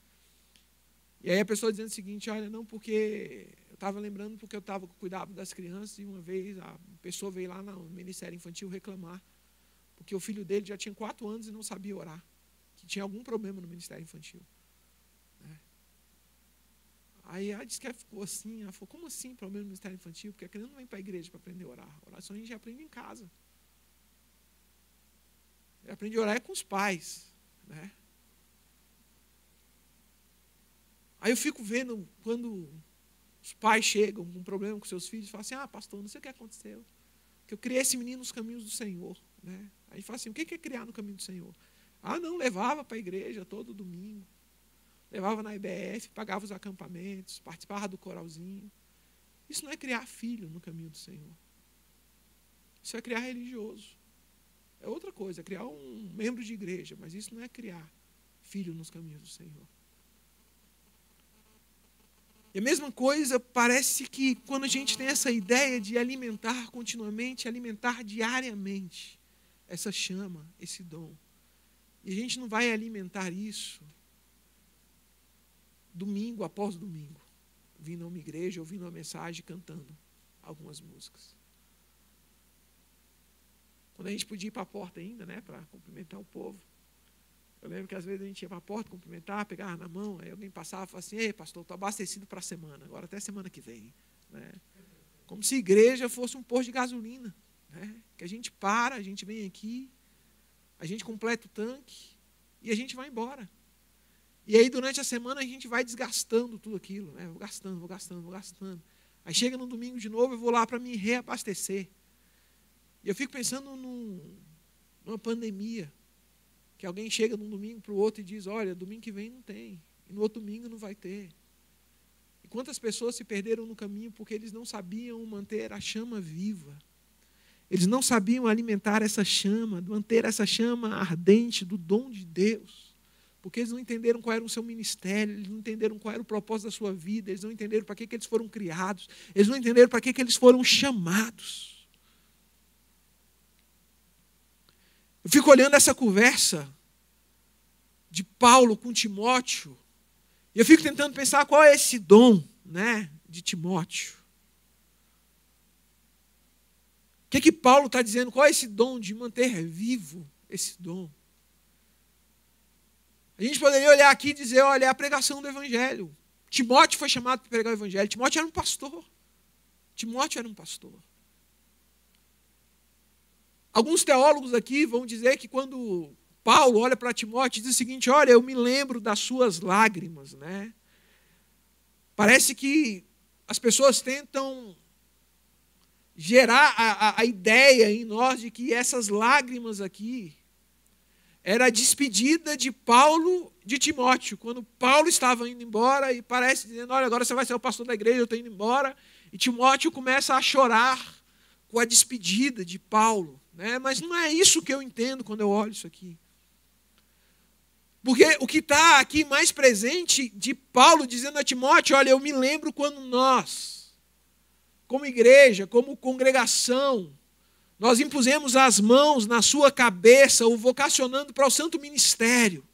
E aí a pessoa dizendo o seguinte, olha, não, porque eu estava lembrando porque eu estava com cuidado das crianças e uma vez a pessoa veio lá no Ministério Infantil reclamar, porque o filho dele já tinha 4 anos e não sabia orar, que tinha algum problema no Ministério Infantil. Né? Aí ela disse que ela ficou assim, ela falou, como assim problema no Ministério Infantil? Porque a criança não vem para a igreja para aprender a orar. A oração a gente aprende em casa. Ele aprende a orar com os pais. Né? Aí eu fico vendo quando os pais chegam com um problema com seus filhos, falam assim, pastor, não sei o que aconteceu, que eu criei esse menino nos caminhos do Senhor. Né? Aí fala assim, o que é criar no caminho do Senhor? Não, levava para a igreja todo domingo, levava na IBF, pagava os acampamentos, participava do coralzinho. Isso não é criar filho no caminho do Senhor. Isso é criar religioso. É outra coisa, é criar um membro de igreja, mas isso não é criar filho nos caminhos do Senhor. E a mesma coisa, parece que quando a gente tem essa ideia de alimentar continuamente, alimentar diariamente essa chama, esse dom, e a gente não vai alimentar isso domingo após domingo, vindo a uma igreja, ouvindo uma mensagem, cantando algumas músicas. Quando a gente podia ir para a porta ainda, né, para cumprimentar o povo, eu lembro que às vezes a gente ia para a porta cumprimentar, pegava na mão, aí alguém passava e falava assim, ei, pastor, estou abastecido para a semana, agora até semana que vem. Né? Como se igreja fosse um posto de gasolina. Né? Que a gente para, a gente vem aqui, a gente completa o tanque e a gente vai embora. E aí durante a semana a gente vai desgastando tudo aquilo. Né? Vou gastando. Aí chega no domingo de novo, eu vou lá para me reabastecer. E eu fico pensando numa pandemia, que alguém chega de um domingo para o outro e diz, olha, domingo que vem não tem, e no outro domingo não vai ter. E quantas pessoas se perderam no caminho porque eles não sabiam manter a chama viva. Eles não sabiam alimentar essa chama, manter essa chama ardente do dom de Deus. Porque eles não entenderam qual era o seu ministério, eles não entenderam qual era o propósito da sua vida, eles não entenderam para que eles foram criados, eles não entenderam para que eles foram chamados. Eu fico olhando essa conversa de Paulo com Timóteo e eu fico tentando pensar qual é esse dom, né, de Timóteo. O que Paulo está dizendo? Qual é esse dom de manter vivo esse dom? A gente poderia olhar aqui e dizer, olha, é a pregação do Evangelho. Timóteo foi chamado para pregar o Evangelho. Timóteo era um pastor. Alguns teólogos aqui vão dizer que quando Paulo olha para Timóteo, diz o seguinte, olha, eu me lembro das suas lágrimas. Né? Parece que as pessoas tentam gerar a ideia em nós de que essas lágrimas aqui era a despedida de Paulo de Timóteo. Quando Paulo estava indo embora e parece dizendo, olha, agora você vai ser o pastor da igreja, eu estou indo embora. E Timóteo começa a chorar com a despedida de Paulo. Né? Mas não é isso que eu entendo quando eu olho isso aqui. Porque o que está aqui mais presente de Paulo dizendo a Timóteo, olha, eu me lembro quando nós como igreja, como congregação, nós impusemos as mãos na sua cabeça, o vocacionando para o santo ministério.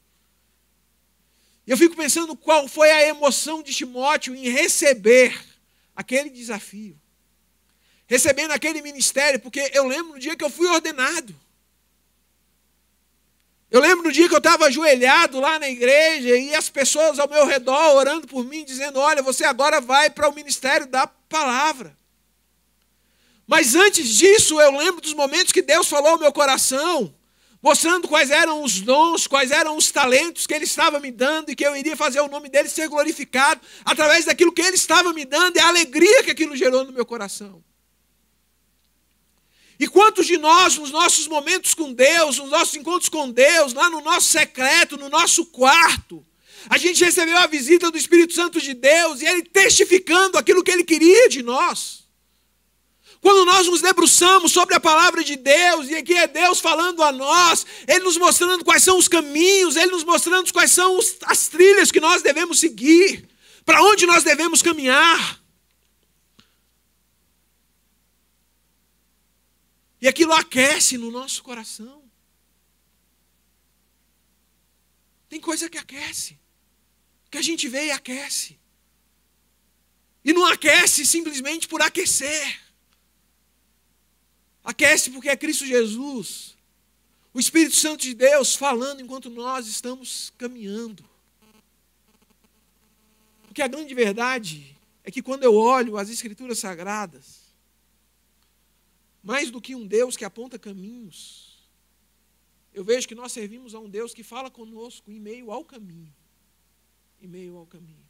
E eu fico pensando qual foi a emoção de Timóteo em receber aquele desafio. Recebendo aquele ministério, porque eu lembro no dia que eu fui ordenado. Eu lembro no dia que eu estava ajoelhado lá na igreja e as pessoas ao meu redor orando por mim, dizendo, olha, você agora vai para o ministério da palavra. Mas antes disso, eu lembro dos momentos que Deus falou ao meu coração, mostrando quais eram os dons, quais eram os talentos que Ele estava me dando e que eu iria fazer o nome dEle ser glorificado através daquilo que Ele estava me dando e a alegria que aquilo gerou no meu coração. E quantos de nós, nos nossos momentos com Deus, nos nossos encontros com Deus, lá no nosso secreto, no nosso quarto, a gente recebeu a visita do Espírito Santo de Deus e Ele testificando aquilo que Ele queria de nós. Quando nós nos debruçamos sobre a palavra de Deus, e aqui é Deus falando a nós, Ele nos mostrando quais são os caminhos, Ele nos mostrando quais são as trilhas que nós devemos seguir, para onde nós devemos caminhar. E aquilo aquece no nosso coração. Tem coisa que aquece, que a gente vê e aquece. E não aquece simplesmente por aquecer. Aquece porque é Cristo Jesus, o Espírito Santo de Deus falando enquanto nós estamos caminhando. Porque a grande verdade é que quando eu olho as Escrituras Sagradas, mais do que um Deus que aponta caminhos, eu vejo que nós servimos a um Deus que fala conosco em meio ao caminho. Em meio ao caminho.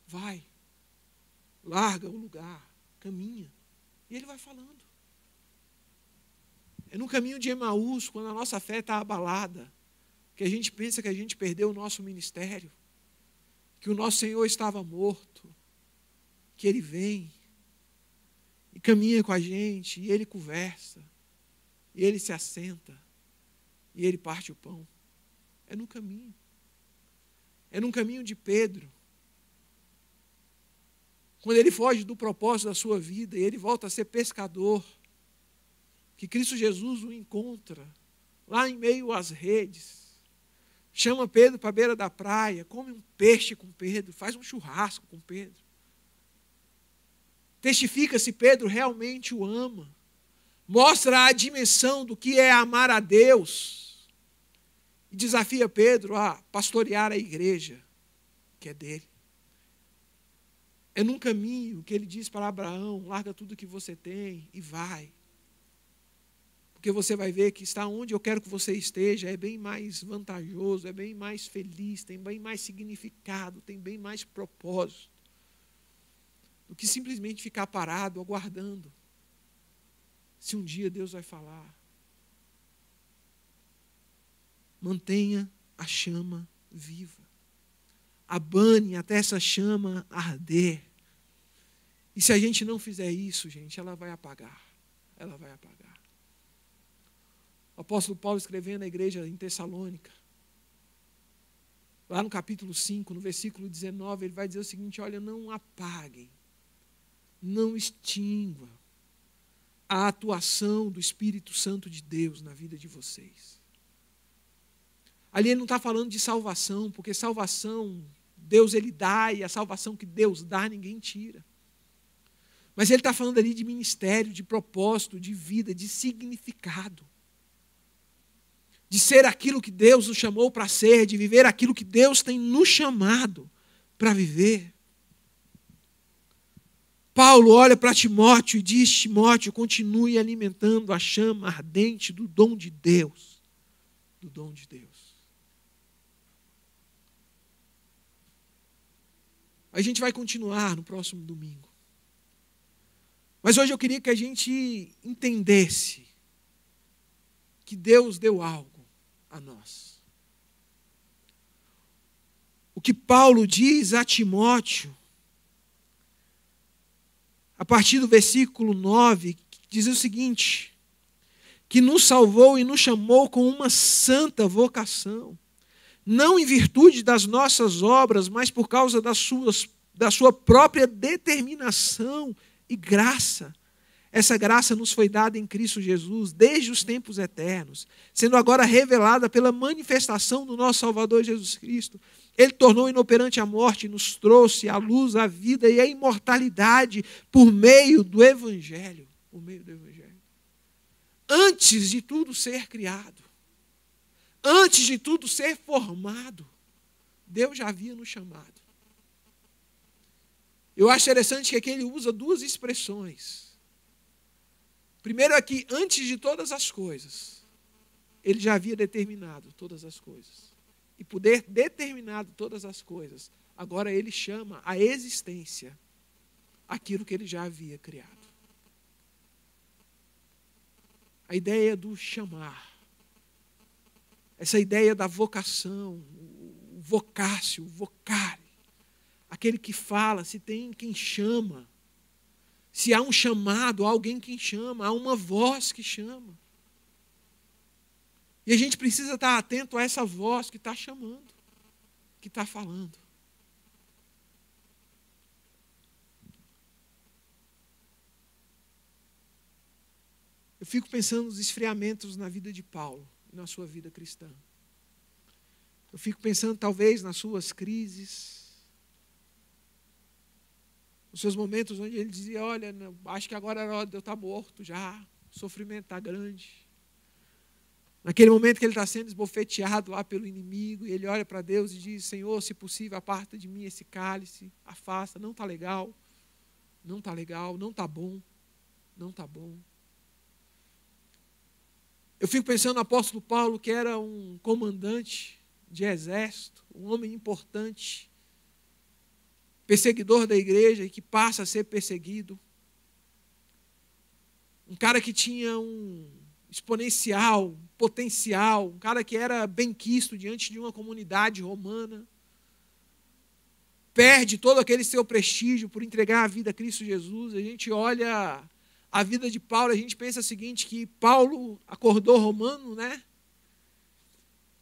Vai, larga o lugar, caminha. E Ele vai falando. É no caminho de Emaús, quando a nossa fé está abalada, que a gente pensa que a gente perdeu o nosso ministério, que o nosso Senhor estava morto, que Ele vem e caminha com a gente, e Ele conversa, e Ele se assenta, e Ele parte o pão. É no caminho. É no caminho de Pedro. Quando ele foge do propósito da sua vida, e ele volta a ser pescador, que Cristo Jesus o encontra, lá em meio às redes, chama Pedro para a beira da praia, come um peixe com Pedro, faz um churrasco com Pedro. Testifica se Pedro realmente o ama. Mostra a dimensão do que é amar a Deus. E desafia Pedro a pastorear a igreja, que é dele. É num caminho que ele diz para Abraão, larga tudo que você tem e vai. Porque você vai ver que estar onde eu quero que você esteja é bem mais vantajoso, é bem mais feliz, tem bem mais significado, tem bem mais propósito. Do que simplesmente ficar parado, aguardando. Se um dia Deus vai falar. Mantenha a chama viva. Abane até essa chama arder. E se a gente não fizer isso, gente, ela vai apagar. Ela vai apagar. O apóstolo Paulo escrevendo à igreja em Tessalônica, lá no capítulo 5, no versículo 19, ele vai dizer o seguinte, olha, não apaguem, não extingua a atuação do Espírito Santo de Deus na vida de vocês. Ali ele não está falando de salvação, porque salvação Deus Ele dá, e a salvação que Deus dá ninguém tira. Mas ele está falando ali de ministério, de propósito, de vida, de significado. De ser aquilo que Deus nos chamou para ser, de viver aquilo que Deus tem nos chamado para viver. Paulo olha para Timóteo e diz, Timóteo, continue alimentando a chama ardente do dom de Deus. Do dom de Deus. A gente vai continuar no próximo domingo. Mas hoje eu queria que a gente entendesse que Deus deu algo a nós. O que Paulo diz a Timóteo, a partir do versículo 9, diz o seguinte, que nos salvou e nos chamou com uma santa vocação, não em virtude das nossas obras, mas por causa das suas da sua própria determinação e graça. Essa graça nos foi dada em Cristo Jesus desde os tempos eternos, sendo agora revelada pela manifestação do nosso Salvador Jesus Cristo. Ele tornou inoperante a morte e nos trouxe à luz a vida e a imortalidade por meio do Evangelho. Por meio do Evangelho. Antes de tudo ser criado, antes de tudo ser formado, Deus já havia nos chamado. Eu acho interessante que aqui ele usa duas expressões. Primeiro é que antes de todas as coisas, ele já havia determinado todas as coisas. E por ter determinado todas as coisas, agora ele chama a existência aquilo que ele já havia criado. A ideia do chamar, essa ideia da vocação, o vocácio, o vocare, aquele que fala, se tem quem chama, se há um chamado, há alguém que chama, há uma voz que chama. E a gente precisa estar atento a essa voz que está chamando, que está falando. Eu fico pensando nos esfriamentos na vida de Paulo e na sua vida cristã. Eu fico pensando talvez nas suas crises, nos seus momentos onde ele dizia, olha, acho que agora era hora de eu estar morto já, o sofrimento está grande. Naquele momento que ele está sendo esbofeteado lá pelo inimigo, e ele olha para Deus e diz, Senhor, se possível, aparta de mim esse cálice, afasta, não está legal, não está legal, não está bom, não está bom. Eu fico pensando no apóstolo Paulo, que era um comandante de exército, um homem importante, perseguidor da igreja e que passa a ser perseguido. Um cara que tinha um exponencial, um potencial, um cara que era benquisto diante de uma comunidade romana. Perde todo aquele seu prestígio por entregar a vida a Cristo Jesus. A gente olha a vida de Paulo, a gente pensa o seguinte, que Paulo acordou romano, né?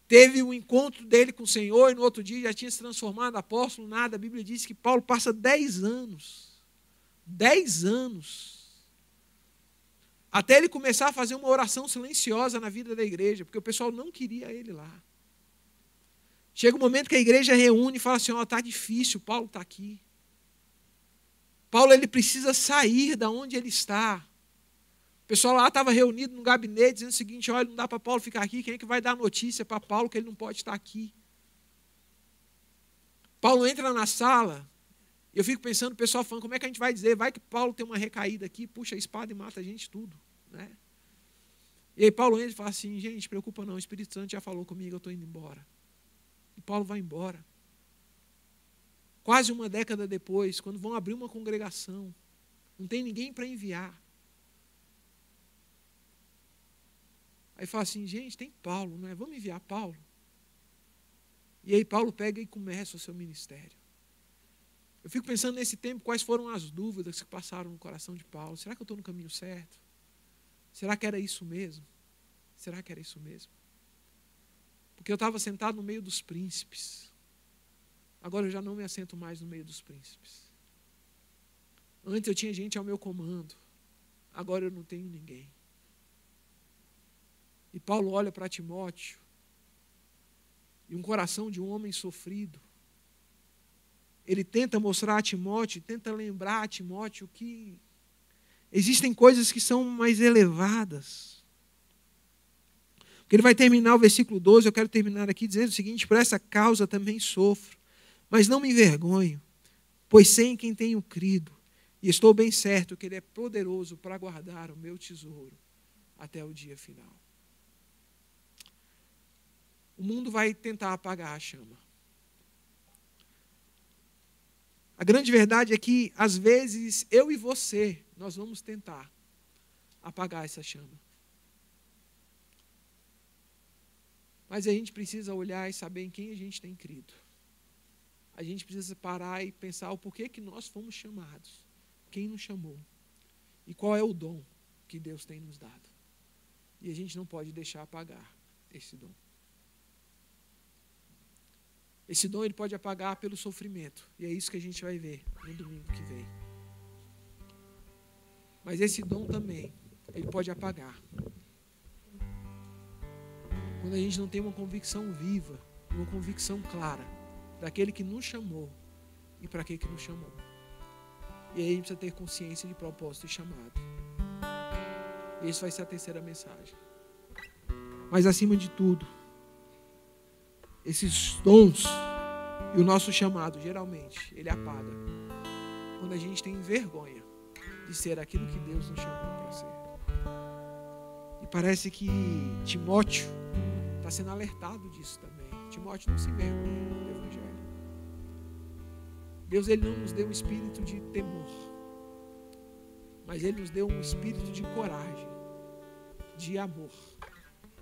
Teve um encontro dele com o Senhor e no outro dia já tinha se transformado apóstolo, nada. A Bíblia diz que Paulo passa 10 anos, até ele começar a fazer uma oração silenciosa na vida da igreja, porque o pessoal não queria ele lá. Chega um momento que a igreja reúne e fala assim, está difícil, Paulo está aqui. Paulo ele precisa sair da onde ele está. O pessoal lá estava reunido no gabinete, dizendo o seguinte, olha, não dá para Paulo ficar aqui, quem é que vai dar notícia para Paulo que ele não pode estar aqui? Paulo entra na sala, e eu fico pensando, o pessoal falando, como é que a gente vai dizer? Vai que Paulo tem uma recaída aqui, puxa a espada e mata a gente tudo. Né? E aí Paulo entra e fala assim, gente, preocupa não, o Espírito Santo já falou comigo, eu estou indo embora. E Paulo vai embora. Quase uma década depois, quando vão abrir uma congregação, não tem ninguém para enviar. Aí fala assim, gente, tem Paulo, não é? Vamos enviar Paulo. E aí Paulo pega e começa o seu ministério. Eu fico pensando nesse tempo, quais foram as dúvidas que passaram no coração de Paulo. Será que eu estou no caminho certo? Será que era isso mesmo? Será que era isso mesmo? Porque eu estava sentado no meio dos príncipes. Agora eu já não me assento mais no meio dos príncipes. Antes eu tinha gente ao meu comando. Agora eu não tenho ninguém. E Paulo olha para Timóteo, e um coração de um homem sofrido, ele tenta mostrar a Timóteo, tenta lembrar a Timóteo que existem coisas que são mais elevadas. Porque ele vai terminar o versículo 12, eu quero terminar aqui dizendo o seguinte, por essa causa também sofro, mas não me envergonho, pois sei em quem tenho crido, e estou bem certo que ele é poderoso para guardar o meu tesouro até o dia final. O mundo vai tentar apagar a chama. A grande verdade é que, às vezes, eu e você, nós vamos tentar apagar essa chama. Mas a gente precisa olhar e saber em quem a gente tem crido. A gente precisa parar e pensar o porquê que nós fomos chamados, quem nos chamou e qual é o dom que Deus tem nos dado. E a gente não pode deixar apagar esse dom. Esse dom ele pode apagar pelo sofrimento. E é isso que a gente vai ver no domingo que vem. Mas esse dom também, ele pode apagar quando a gente não tem uma convicção viva, uma convicção clara daquele que nos chamou e para que nos chamou. E aí a gente precisa ter consciência de propósito e chamado. E isso vai ser a terceira mensagem. Mas acima de tudo, esses dons e o nosso chamado, geralmente, ele apaga quando a gente tem vergonha de ser aquilo que Deus nos chamou para ser. E parece que Timóteo está sendo alertado disso também. Timóteo, não se envergonha do Evangelho. Deus ele não nos deu um espírito de temor, mas Ele nos deu um espírito de coragem, de amor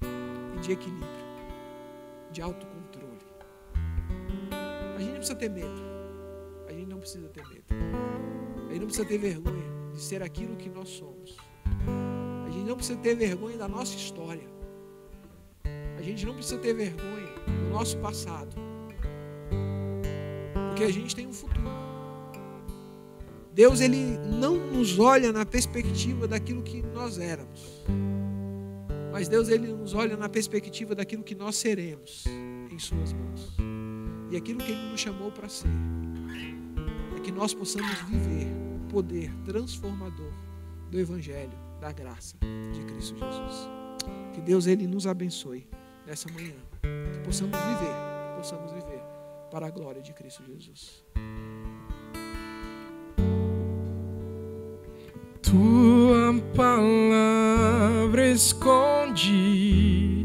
e de equilíbrio, de autocontrole. A gente não precisa ter medo. A gente não precisa ter medo. A gente não precisa ter vergonha de ser aquilo que nós somos. A gente não precisa ter vergonha da nossa história. A gente não precisa ter vergonha do nosso passado. Porque a gente tem um futuro. Deus, Ele não nos olha na perspectiva daquilo que nós éramos. Mas Deus, Ele nos olha na perspectiva daquilo que nós seremos em Suas mãos. E aquilo que Ele nos chamou para ser é que nós possamos viver o poder transformador do Evangelho, da graça de Cristo Jesus. Que Deus, Ele nos abençoe nessa manhã. Que possamos viver para a glória de Cristo Jesus. Tua palavra escondi,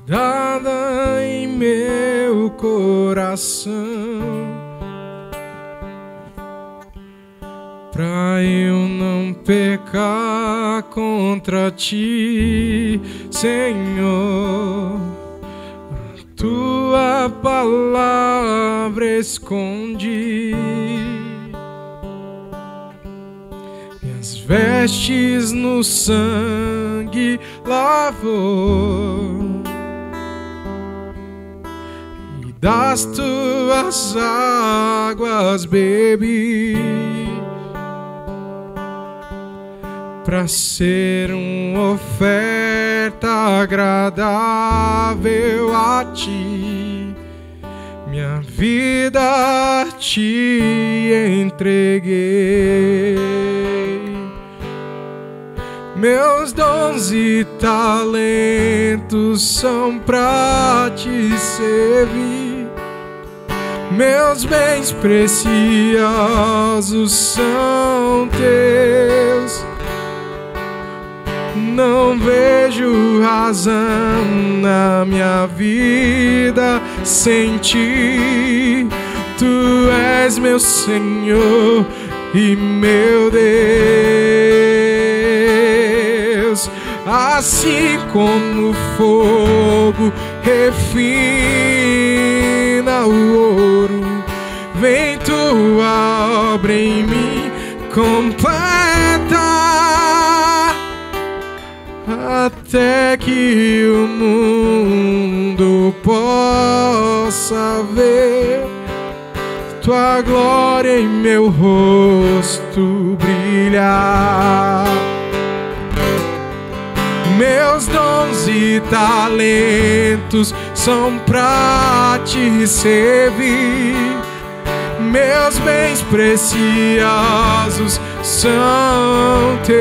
guardada em meu coração, pra eu não pecar contra Ti, Senhor. A Tua palavra escondi, minhas vestes no sangue lavou, e das Tuas águas bebi, pra ser uma oferta agradável a Ti, minha vida Te entreguei. Meus dons e talentos são pra Te servir, meus bens preciosos são Teus. Não vejo razão na minha vida sem Ti. Tu és meu Senhor e meu Deus. Assim como o fogo refina o ouro, vem Tua obra em mim completa, até que o mundo possa ver Tua glória em meu rosto brilhar. Meus dons e talentos são pra Te servir, meus bens preciosos são Teus.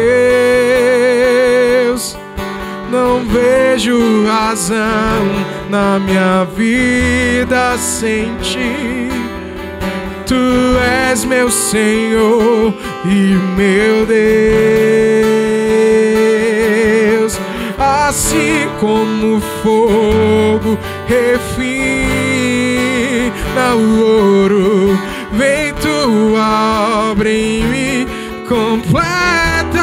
Não vejo razão na minha vida sem Ti. Tu és meu Senhor e meu Deus. Assim como o fogo refina o ouro, vem Tua obra em mim completa,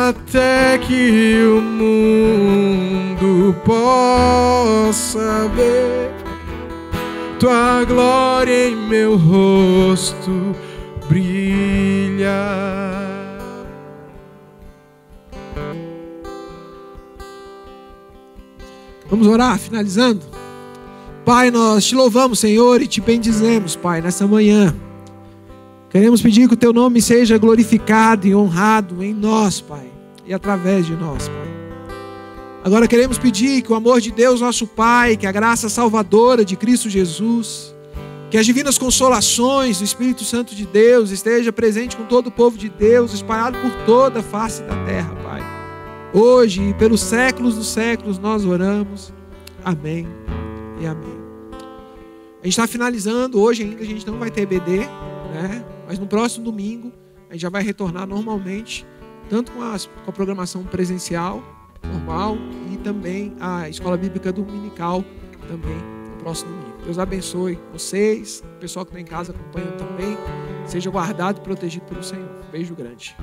até que o mundo possa ver Tua glória em meu rosto brilhar. Vamos orar, finalizando. Pai, nós te louvamos, Senhor, e te bendizemos, Pai, nessa manhã. Queremos pedir que o teu nome seja glorificado e honrado em nós, Pai, e através de nós, Pai. Agora queremos pedir que o amor de Deus, nosso Pai, que a graça salvadora de Cristo Jesus, que as divinas consolações do Espírito Santo de Deus esteja presente com todo o povo de Deus, espalhado por toda a face da terra, Pai. Hoje e pelos séculos dos séculos nós oramos. Amém e amém. A gente está finalizando, hoje ainda a gente não vai ter EBD, né? Mas no próximo domingo a gente já vai retornar normalmente, tanto com a programação presencial, normal, e também a escola bíblica dominical também no próximo domingo. Deus abençoe vocês, o pessoal que está em casa acompanhando também. Seja guardado e protegido pelo Senhor. Beijo grande.